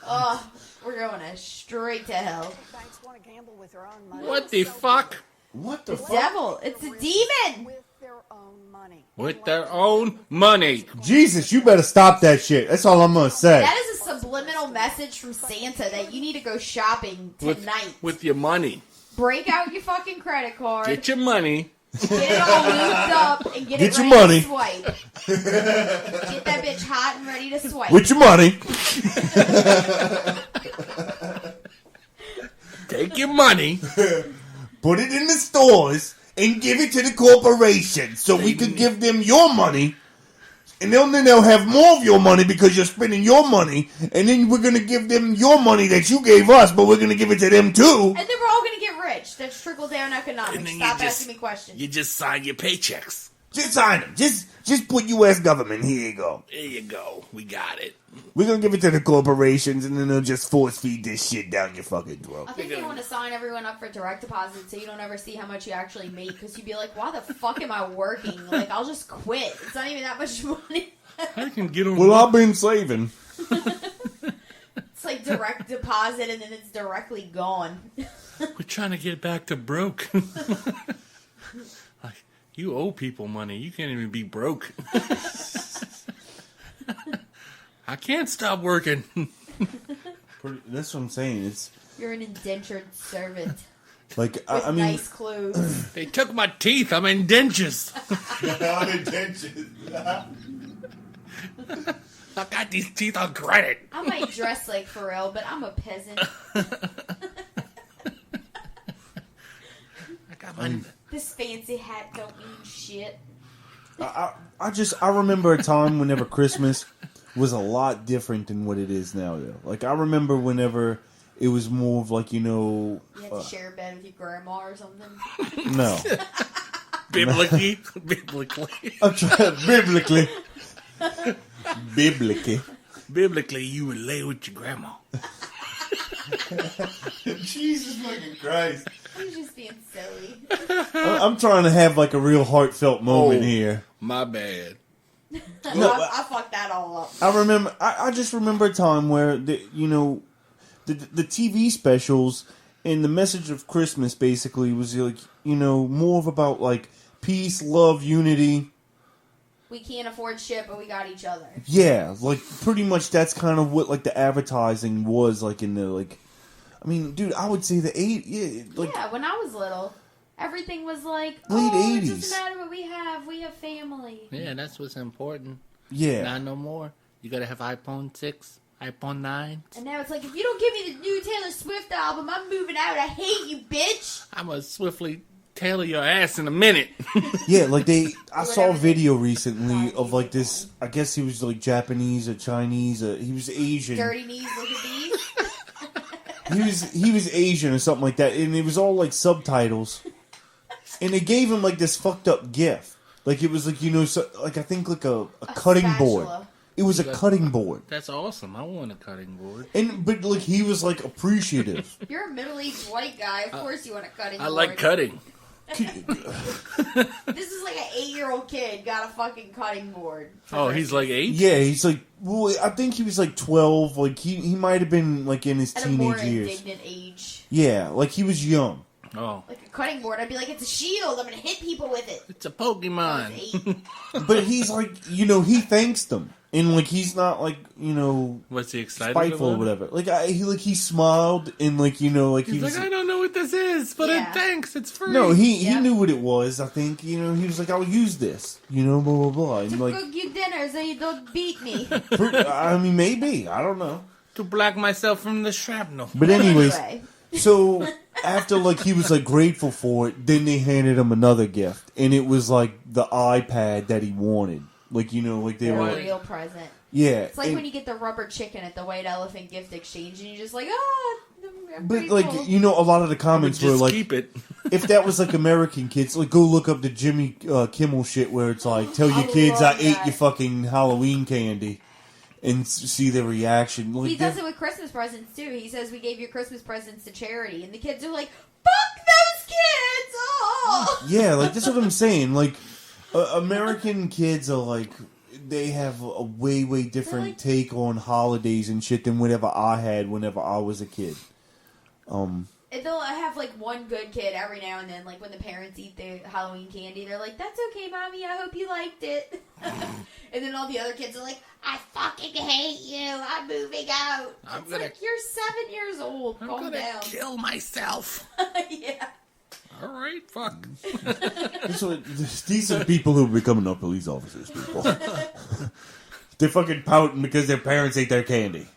Oh, we're going straight to hell. Banks want to gamble with their own money. What the fuck? What the fuck? Devil! It's a demon! With their own money. With their own money. Jesus, you better stop that shit. That's all I'm gonna say. That is a subliminal message from Santa that you need to go shopping tonight. With your money. Break out your fucking credit card, Get your money. get it all lubed up, and get Get it your ready money. to swipe. Get that bitch hot and ready to swipe. With your money. Take your money. Put it in the stores and give it to the corporation so we can give them your money. And then they'll have more of your money because you're spending your money. And then we're going to give them your money that you gave us, but we're going to give it to them too. And then we're all going to get rich. That's trickle down economics. And then Stop you just- asking me questions. You just sign your paychecks. Just sign them. Just put U.S. government. Here you go. There you go. We got it. We're going to give it to the corporations and then they'll just force feed this shit down your fucking throat. I think they want to sign everyone up for direct deposit so you don't ever see how much you actually make because you'd be like, why the fuck am I working? Like, I'll just quit. It's not even that much money. I can get them. Well, I've been saving. It's like direct deposit and then it's directly gone. We're trying to get back to broke. Like, you owe people money. You can't even be broke. I can't stop working. That's what I'm saying. It's You're an indentured servant like, with I mean... nice clothes. They took my teeth. I'm in dentures. I got these teeth on credit. I might dress like Pharrell, but I'm a peasant. I got my... This fancy hat don't mean shit. I remember a time whenever Christmas was a lot different than what it is now, though. Like, I remember whenever it was more of like, You had to share a bed with your grandma or something. no. Biblically. I'm trying, biblically. Biblically, you would lay with your grandma. Jesus fucking Christ. I'm just being silly. I'm trying to have like a real heartfelt moment here. My bad. I fucked that all up. I just remember a time where the TV specials and the message of Christmas basically was like, more of about like peace, love, unity. We can't afford shit, but we got each other. Yeah, like pretty much that's kind of what like the advertising was like in the like. I mean, dude, I would say the Yeah, when I was little, everything was like, Late it 80s. doesn't matter what we have family. Yeah, that's what's important. yeah. Not no more. You gotta have iPhone 6, iPhone 9. And now it's like, if you don't give me the new Taylor Swift album, I'm moving out. I hate you, bitch. I'm gonna swiftly tailor your ass in a minute. Yeah, like I saw a video recently of like this, I guess he was like Japanese or Chinese, he was Asian. Dirty knees, look at these. he was Asian or something like that, and it was all like subtitles, and they gave him like this fucked up gift, like it was like like I think like a cutting board. spatula. It was a cutting board, That's awesome. I want a cutting board. but like he was like appreciative. You're a middle-aged white guy. Of course you want a cutting I board. like cutting. This is like an 8-year-old kid got a fucking cutting board. for Oh, he's Christmas. like 8? Yeah, he's like, well, I think he was like 12. Like he might have been like in his At a more teenage years. indignant age. Yeah, like he was young. Oh, Like a cutting board, I'd be like, it's a shield. I'm gonna hit people with it. it's a I was Pokemon. 8. But he's like, he thanks them, and like he's not like What's he excited spiteful or about? whatever. Like he smiled and like like He's he was. like, I don't know what this is, but Yeah. thanks, it's free. No, he Yeah. knew what it was. I think he was like, I'll use this. Blah blah blah. And like, Cook you dinner so you don't beat me. I mean, maybe I don't know. to block myself from the shrapnel. But anyways, Anyway. so after like he was like grateful for it, then they handed him another gift, and it was like the iPad that he wanted. Like like they They're were a real present. yeah. It's like and- when you get the rubber chicken at the White Elephant gift exchange, and you're just like, oh, I'm but grateful. like a lot of the comments were Just like, keep it. if that was like American kids, like go look up the Jimmy Kimmel shit where it's like, tell your I kids I love ate that. your fucking Halloween candy, and see their reaction. Like, He does it with Christmas presents too. He says we gave your Christmas presents to charity, and the kids are like, "Fuck those kids!" Oh, yeah, like that's what I'm saying. Like American kids are like. They have a way different like- take on holidays and shit than whatever I had whenever I was a kid. and they'll have like one good kid every now and then. Like when the parents eat the Halloween candy, they're like, "That's okay, mommy. I hope you liked it." And then all the other kids are like, "I fucking hate you. I'm moving out." I'm It's gonna- like you're 7 years old. I'm Calm gonna down. kill myself. Yeah. All right, fuck. These are people who are becoming our police officers, people. They're fucking pouting because their parents ate their candy.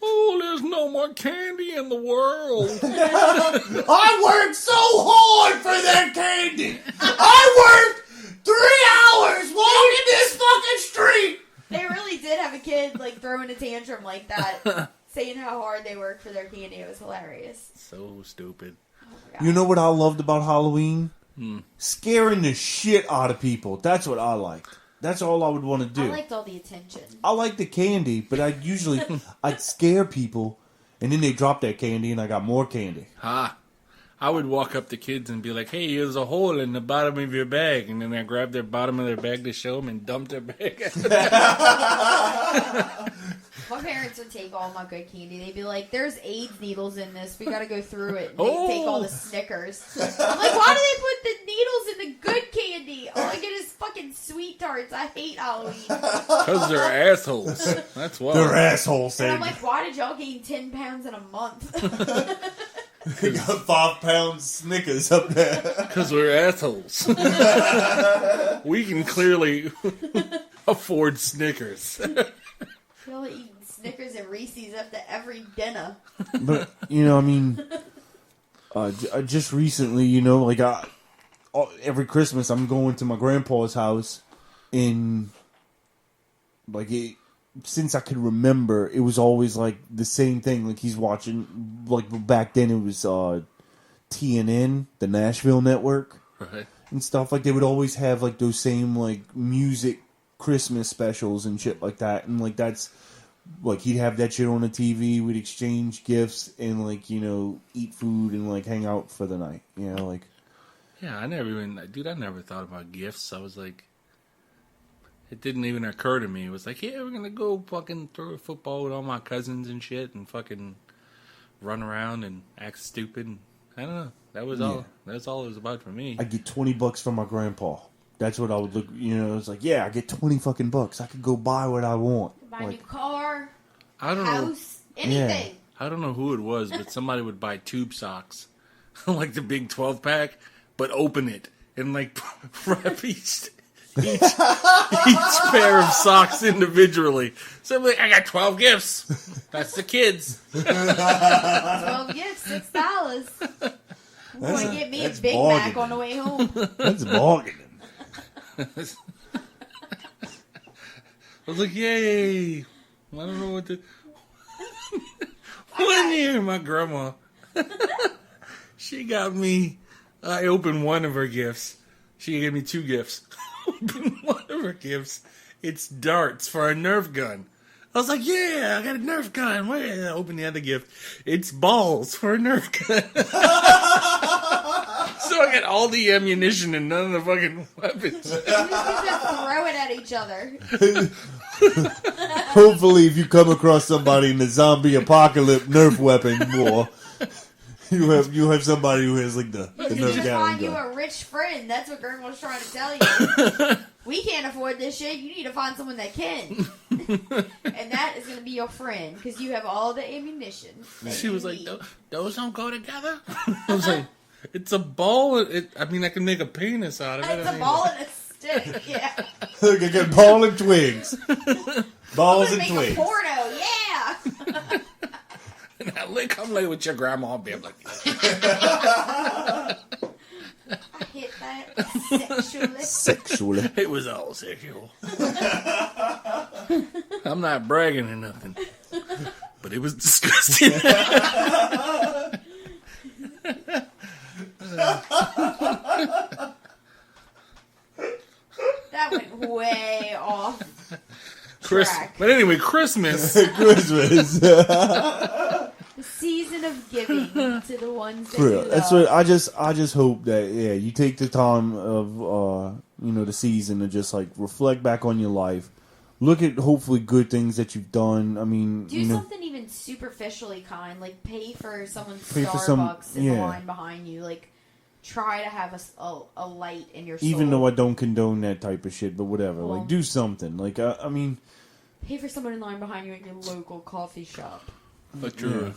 Oh, there's no more candy in the world. I worked so hard for that candy! I worked 3 hours walking this fucking street! They really did have a kid like throwing a tantrum like that, saying how hard they worked for their candy. It was hilarious. So stupid. Oh my God. You know what I loved about Halloween? Scaring the shit out of people. That's what I liked. That's all I would want to do. I liked all the attention. I like the candy, but I'd scare people, and then they drop that candy, and I got more candy. I would walk up to kids and be like, hey, there's a hole in the bottom of your bag. And then I grab their bottom of their bag to show them and dump their bag. My parents would take all my good candy. They'd be like, "There's AIDS needles in this. We got to go through it." And they'd take all the Snickers. I'm like, "Why do they put the needles in the good candy? All I get is fucking sweet tarts. I hate Halloween." Because they're assholes. That's why. They're assholes, And I'm Sandy. like, "Why did y'all gain 10 pounds in a month?" They got 5 pounds Snickers up there. Because we're assholes. We can clearly afford Snickers. Y'all eating Snickers and Reese's up to every dinner. But, I mean, just recently, every Christmas I'm going to my grandpa's house, and, since I could remember, it was always, the same thing. Like, he's watching, back then it was TNN, the Nashville Network, Right. and stuff. Like, they would always have, those same, music Christmas specials and shit like that. And, that's, he'd have that shit on the TV. We'd exchange gifts and, eat food and, hang out for the night. Yeah, I never thought about gifts. I was like, it didn't even occur to me. It was like, yeah, we're going to go fucking throw a football with all my cousins and shit and fucking run around and act stupid. And, I don't know. That was all. That's all it was about for me. I get $20 from my grandpa. That's what I would look. It's like, yeah, I get 20 fucking bucks. I could go buy what I want. Buy a new car, I don't know. house, anything. I don't know who it was, but somebody would buy tube socks, like the big 12-pack, but open it and wrap each pair of socks individually. So I'm like, I got 12 gifts. That's the kids. 12 gifts, $6. I'm going to get me a that's Big Mac bargaining. on the way home. That's bargaining. I was like, yay! I don't know what to. One year, my grandma, she got me. I opened one of her gifts. She gave me 2 gifts. Opened one of her gifts. It's darts for a Nerf gun. I was like, yeah, I got a Nerf gun. Wait, I opened the other gift. It's balls for a Nerf gun. So I got all the ammunition and none of the fucking weapons. You just throw it at each other. Hopefully, if you come across somebody in the zombie apocalypse Nerf weapon war, you have somebody who has like the You Nerf need to gun. find you a rich friend. That's what Grandma's trying to tell you. We can't afford this shit. You need to find someone that can. And that is going to be your friend because you have all the ammunition. She was like, those don't go together? I was like, it's a ball. I mean, I can make a penis out of it. It's a ball and a stick. Yeah. Look, I got ball and twigs. Balls and Make a twigs. porno. Yeah. And I come lay with your grandma and be like, I hit that sexually. Sexually. it was all sexual. I'm not bragging or nothing. But it was disgusting. That went way off. track. But anyway, Christmas. Christmas. The season of giving to the ones that For real. you That's love. what I just hope that you take the time of the season to just like reflect back on your life. Look at hopefully good things that you've done. I mean, Do something even superficially kind, like pay for someone's Pay for some- Starbucks in the yeah. line behind you. Like, try to have a light in your soul. even though I don't condone that type of shit, but whatever. Well- Like, do something. Like, I mean, Pay for someone in line behind you at your local coffee shop. But your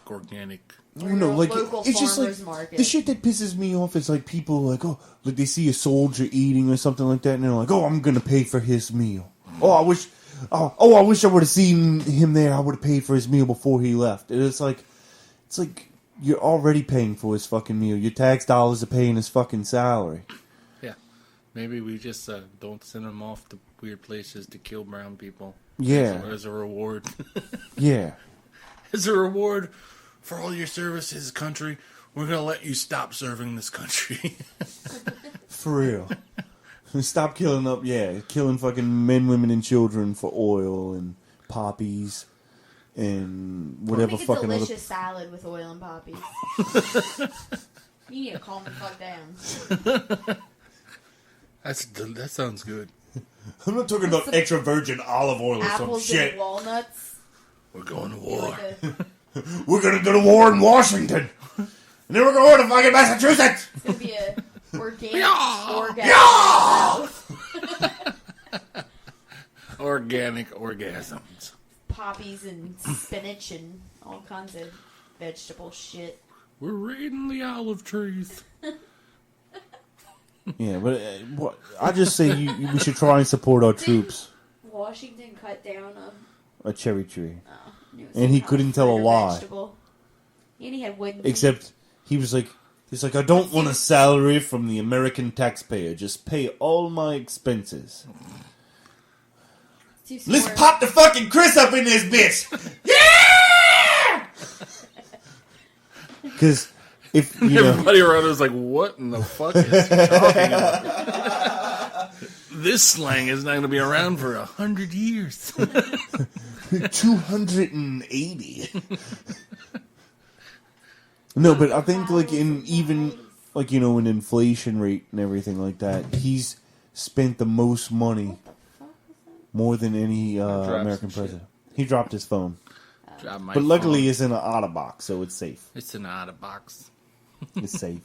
organic. I don't know, your like local it's just like farmer's market. the shit that pisses me off is like people like like they see a soldier eating or something like that and they're like, I'm gonna pay for his meal. I wish I would have seen him there. I would have paid for his meal before he left. And it's like you're already paying for his fucking meal. Your tax dollars are paying his fucking salary. Yeah. Maybe we just don't send them off to weird places to kill brown people. Yeah. As a reward. Yeah. As a reward for all your services, country, we're going to let you stop serving this country. For real. Stop killing killing fucking men, women, and children for oil and poppies and whatever Make a fucking other. delicious salad with oil and poppies. You need to calm the fuck down. That sounds good. I'm not talking about extra virgin olive oil or some Apples shit. and walnuts. We're going to Do war. like We're gonna go to war in Washington, and then we're going to fucking Massachusetts. it's gonna be a organic orgasm. Organic orgasms. Poppies and spinach and all kinds of vegetable shit. We're raiding the olive trees. Yeah, but I just say we should try and support our troops. Washington cut down A cherry tree, knew it was And some he kind couldn't of tell a fruit or lie. vegetable. And he had wooden except he's like, I don't want a salary from the American taxpayer. Just pay all my expenses. teeth. Let's pop the fucking Chris up in this bitch. Yeah. Because if Everybody around us like, what in the fuck is he talking about? This slang is not going to be around for 100 years. 280. No, but I think like in inflation rate and everything like that, he's spent the most money, more than any American some president. He dropped his phone, Drop my but luckily phone. it's in an OtterBox, so it's safe. It's an out of box. It's safe.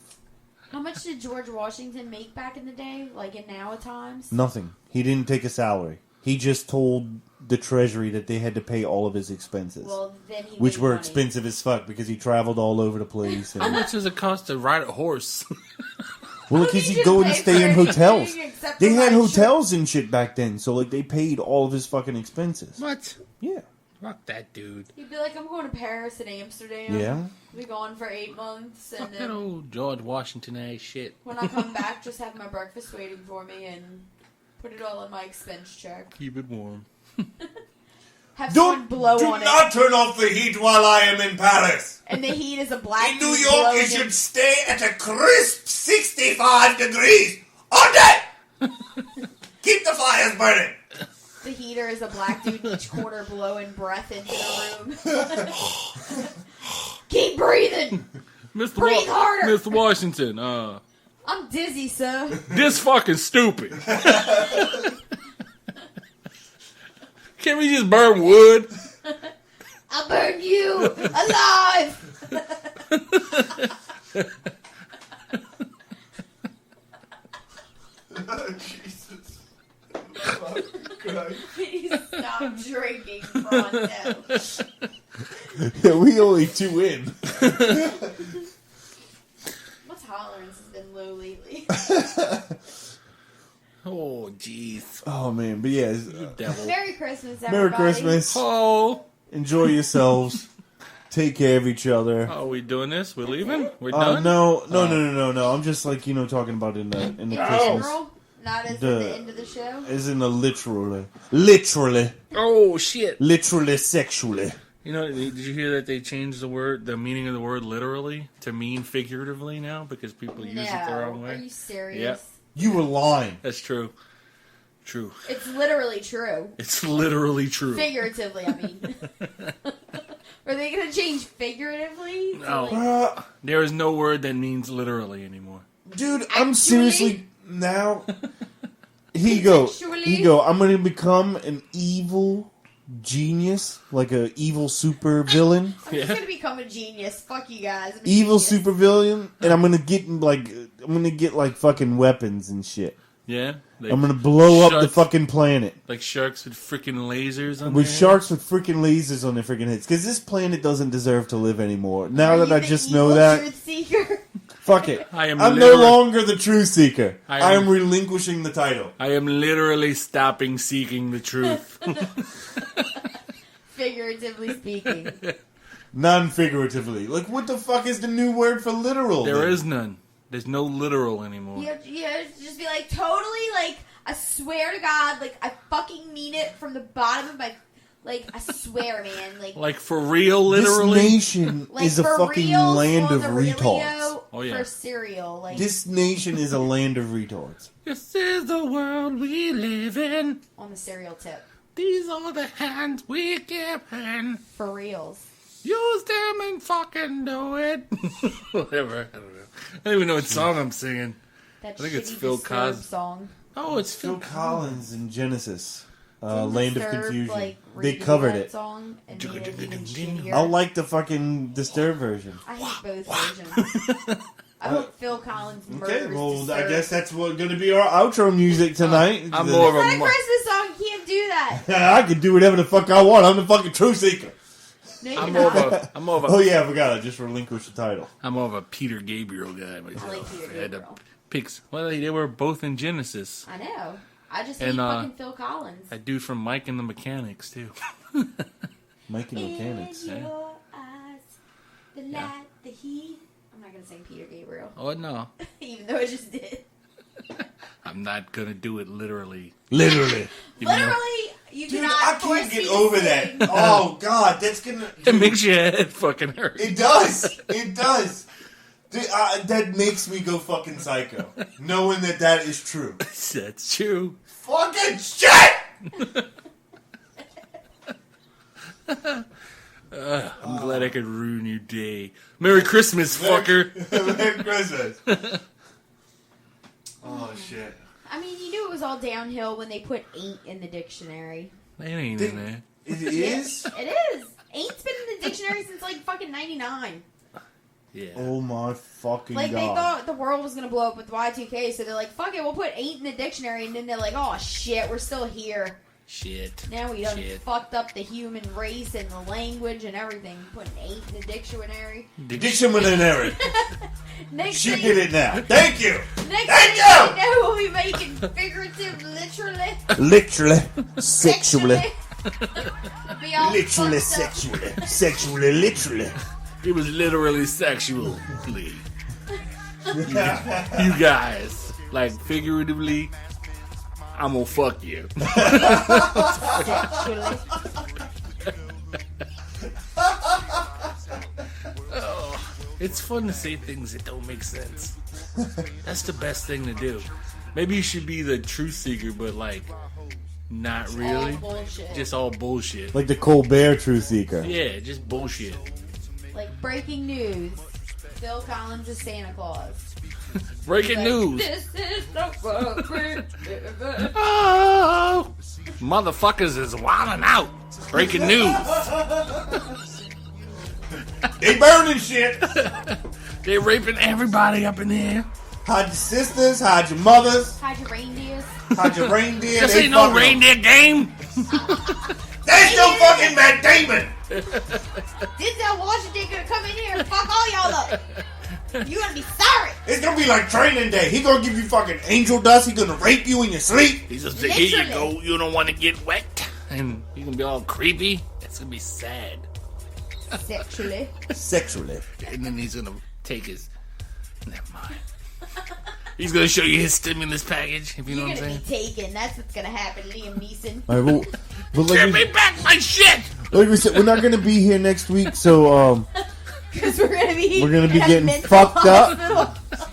How much did George Washington make back in the day? Like in now times? Nothing. He didn't take a salary. He just told the Treasury that they had to pay all of his expenses, Well, then he which made were money. expensive as fuck because he traveled all over the place. How And, much does it cost to ride a horse? well, He because he'd didn't go and pay stay for in anything hotels. except They for had my hotels and shit back then, so like they paid all of his fucking expenses. What? Yeah. Fuck that dude. He'd be like, I'm going to Paris and Amsterdam. Yeah. Be gone for 8 months, and Fuck that then old George Washington ass shit. when I come back, just have my breakfast waiting for me and put it all in my expense check. Keep it warm. have someone blow do on not it. turn off the heat while I am in Paris. And the heat is a black In New dude York, blowing it should stay at a crisp 65 degrees all day. Keep the fires burning. The heater is a black dude in each corner blowing breath into the room. Keep breathing. Mr. Breathe harder. Mr. Washington, I'm dizzy, sir. this fucking stupid. Can't we just burn wood? I'll burn you alive. Jesus. Oh, Christ. Please stop drinking pronto. Yeah, we only 2 in. My tolerance has been low lately. Oh, jeez. Oh man, but yeah, Devil. Merry Christmas, everybody. Merry Christmas. Oh, Enjoy yourselves. Take care of each other. are we doing this? We're leaving? We're No, done? no. I'm just like talking about in the Christmas, General, not as The- at the end of the show. as in a literally, Oh, shit. literally, sexually. You know, did you hear that they changed the meaning of the word literally to mean figuratively now because people use it the wrong No, way? are you serious? Yep. You were lying. That's true. True. It's literally true. It's literally true. Figuratively, I mean. Are they going to change figuratively? to, No. like- There is no word that means literally anymore. Dude, I'm Actually? seriously now. Here you go. Actually? Here you go. I'm gonna become an evil genius, like a evil super villain. I'm just going to become a genius. Fuck you guys. I'm a Evil genius. super villain, and I'm gonna get like fucking weapons and shit. Yeah? I'm gonna blow up the Sharks. fucking planet Like sharks with freaking lasers on with their sharks with freaking lasers on their freaking heads. Because this planet doesn't deserve to live anymore. Now Are that you I the just evil know that, Truth seeker? fuck it. I'm I'm no literally- longer the truth seeker. I I am- am relinquishing the title. I am literally stopping seeking the truth. Figuratively speaking. Non-figuratively. Like, what the fuck is the new word for literal? There then? is none. There's no literal anymore. You just be like, totally, like, I swear to God, like, I fucking mean it from the bottom of my, like, I swear, man, Like for real, literally? This nation like is a for fucking real, land on of the retards. Realio Oh, yeah. For cereal, like, This nation is a land of retards. This is the world we live in. on the cereal tip. These are the hands we give in. For reals. Use them and fucking do it. Whatever. I don't know. I don't even know what song I'm singing. That think it's shitty Phil Disturbed Cos- song. Oh, it's Phil Phil. Collins in Genesis, Didn't Land of Disturbed, Confusion. like, They redo covered that it. song and made it even I shittier. I like the fucking Disturbed version. I hate both versions. I hope Phil Collins murders Okay, well, I Disturbed. guess that's what's going to be our outro music tonight. I'm more of It's not a a mo- Christmas song. You can't do that. I can do whatever the fuck I want. I'm the fucking truth seeker. No, you're I'm more not. of a I'm more of a Oh yeah, I forgot. I just relinquished the title. I'm more of a Peter Gabriel guy myself. I like Peter I had to Gabriel. pick. Well, they were both in Genesis. I know. I just And, hate fucking Phil Collins. That dude from Mike and the Mechanics too. Mike and Mechanics. In your eyes, the light, the heat. I'm not gonna sing Peter Gabriel, Oh no, even though I just did. I'm not gonna do it literally. Literally. Even though Literally, you Dude, cannot I force can't me get to over sing. that. Oh god, that's gonna. it makes your head fucking hurt. It does. It does. Dude, that makes me go fucking psycho, knowing that is true. That's true. Fucking shit! I'm glad I could ruin your day. Merry Christmas, fucker. Merry Christmas. Oh shit. I mean, you knew it was all downhill when they put "ain't" in the dictionary. That ain't in there. It is? It is. "Ain't's" been in the dictionary since like fucking '99. Yeah. Oh my fucking Like, god. they thought the world was going to blow up with Y2K, so they're like, fuck it, we'll put "ain't" in the dictionary, and then they're like, oh shit, we're still here. Shit. Now we done Shit. fucked up the human race and the language and everything. Putting "ain't" in the dictionary. Dictionary. Next She thing, did it now. Thank you. Next Thank thing you! you know, we'll be making figurative, literally, Literally. Sexually. be all Literally fucked up. sexually. Sexually, literally. It was literally sexually. You guys. Like, figuratively, I'm gonna fuck you. Sexually. It's fun to say things that don't make sense. That's the best thing to do. Maybe you should be the truth seeker, but like, not really. All bullshit. Just all bullshit. Like the Colbert Truth Seeker. Yeah, just bullshit. Like breaking news. Phil Collins is Santa Claus. Breaking Like, news. This is the fucking Oh, motherfuckers is wilding out. Breaking news. They burning shit. They're raping everybody up in here. Hide your sisters, hide your mothers, Hide your reindeers. hide your reindeer. This they ain't no fucking 'em. reindeer game. There's no fucking Matt Damon. Denzel Washington gonna come in here and fuck all y'all up. You gonna be sorry. It's gonna be like Training Day. He gonna give you fucking angel dust. He gonna rape you in your sleep. He's just like, here you Literally. go. You don't want to get wet. And you can be all creepy. It's going to be sad. Sexually. Sexually. And then he's going to take his... Never mind. He's going to show you his stimulus package, if you know You're what I'm gonna saying. be taken. That's what's gonna happen, Liam Neeson. All right, well, Give me back my shit! like we said, we're not going to be here next week, so Because we're gonna be We're gonna be at a getting mental fucked up. hospital.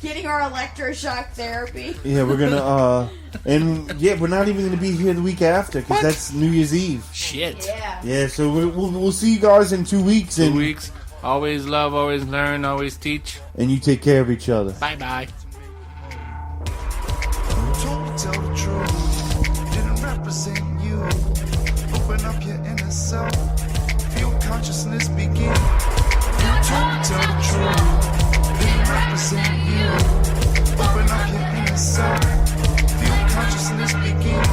Getting our electroshock therapy. yeah, we're gonna and yeah, we're not even gonna be here the week after because that's New Year's Eve. Shit. Yeah. Yeah, so we'll see you guys in 2 weeks, 2 and weeks. Always love, always learn, always teach. and you take care of each other. Bye-bye. Tell the truth, didn't represent you. Open up your inner self, feel consciousness begin. Tell the truth, didn't represent you. Open up your inner self, feel consciousness begin.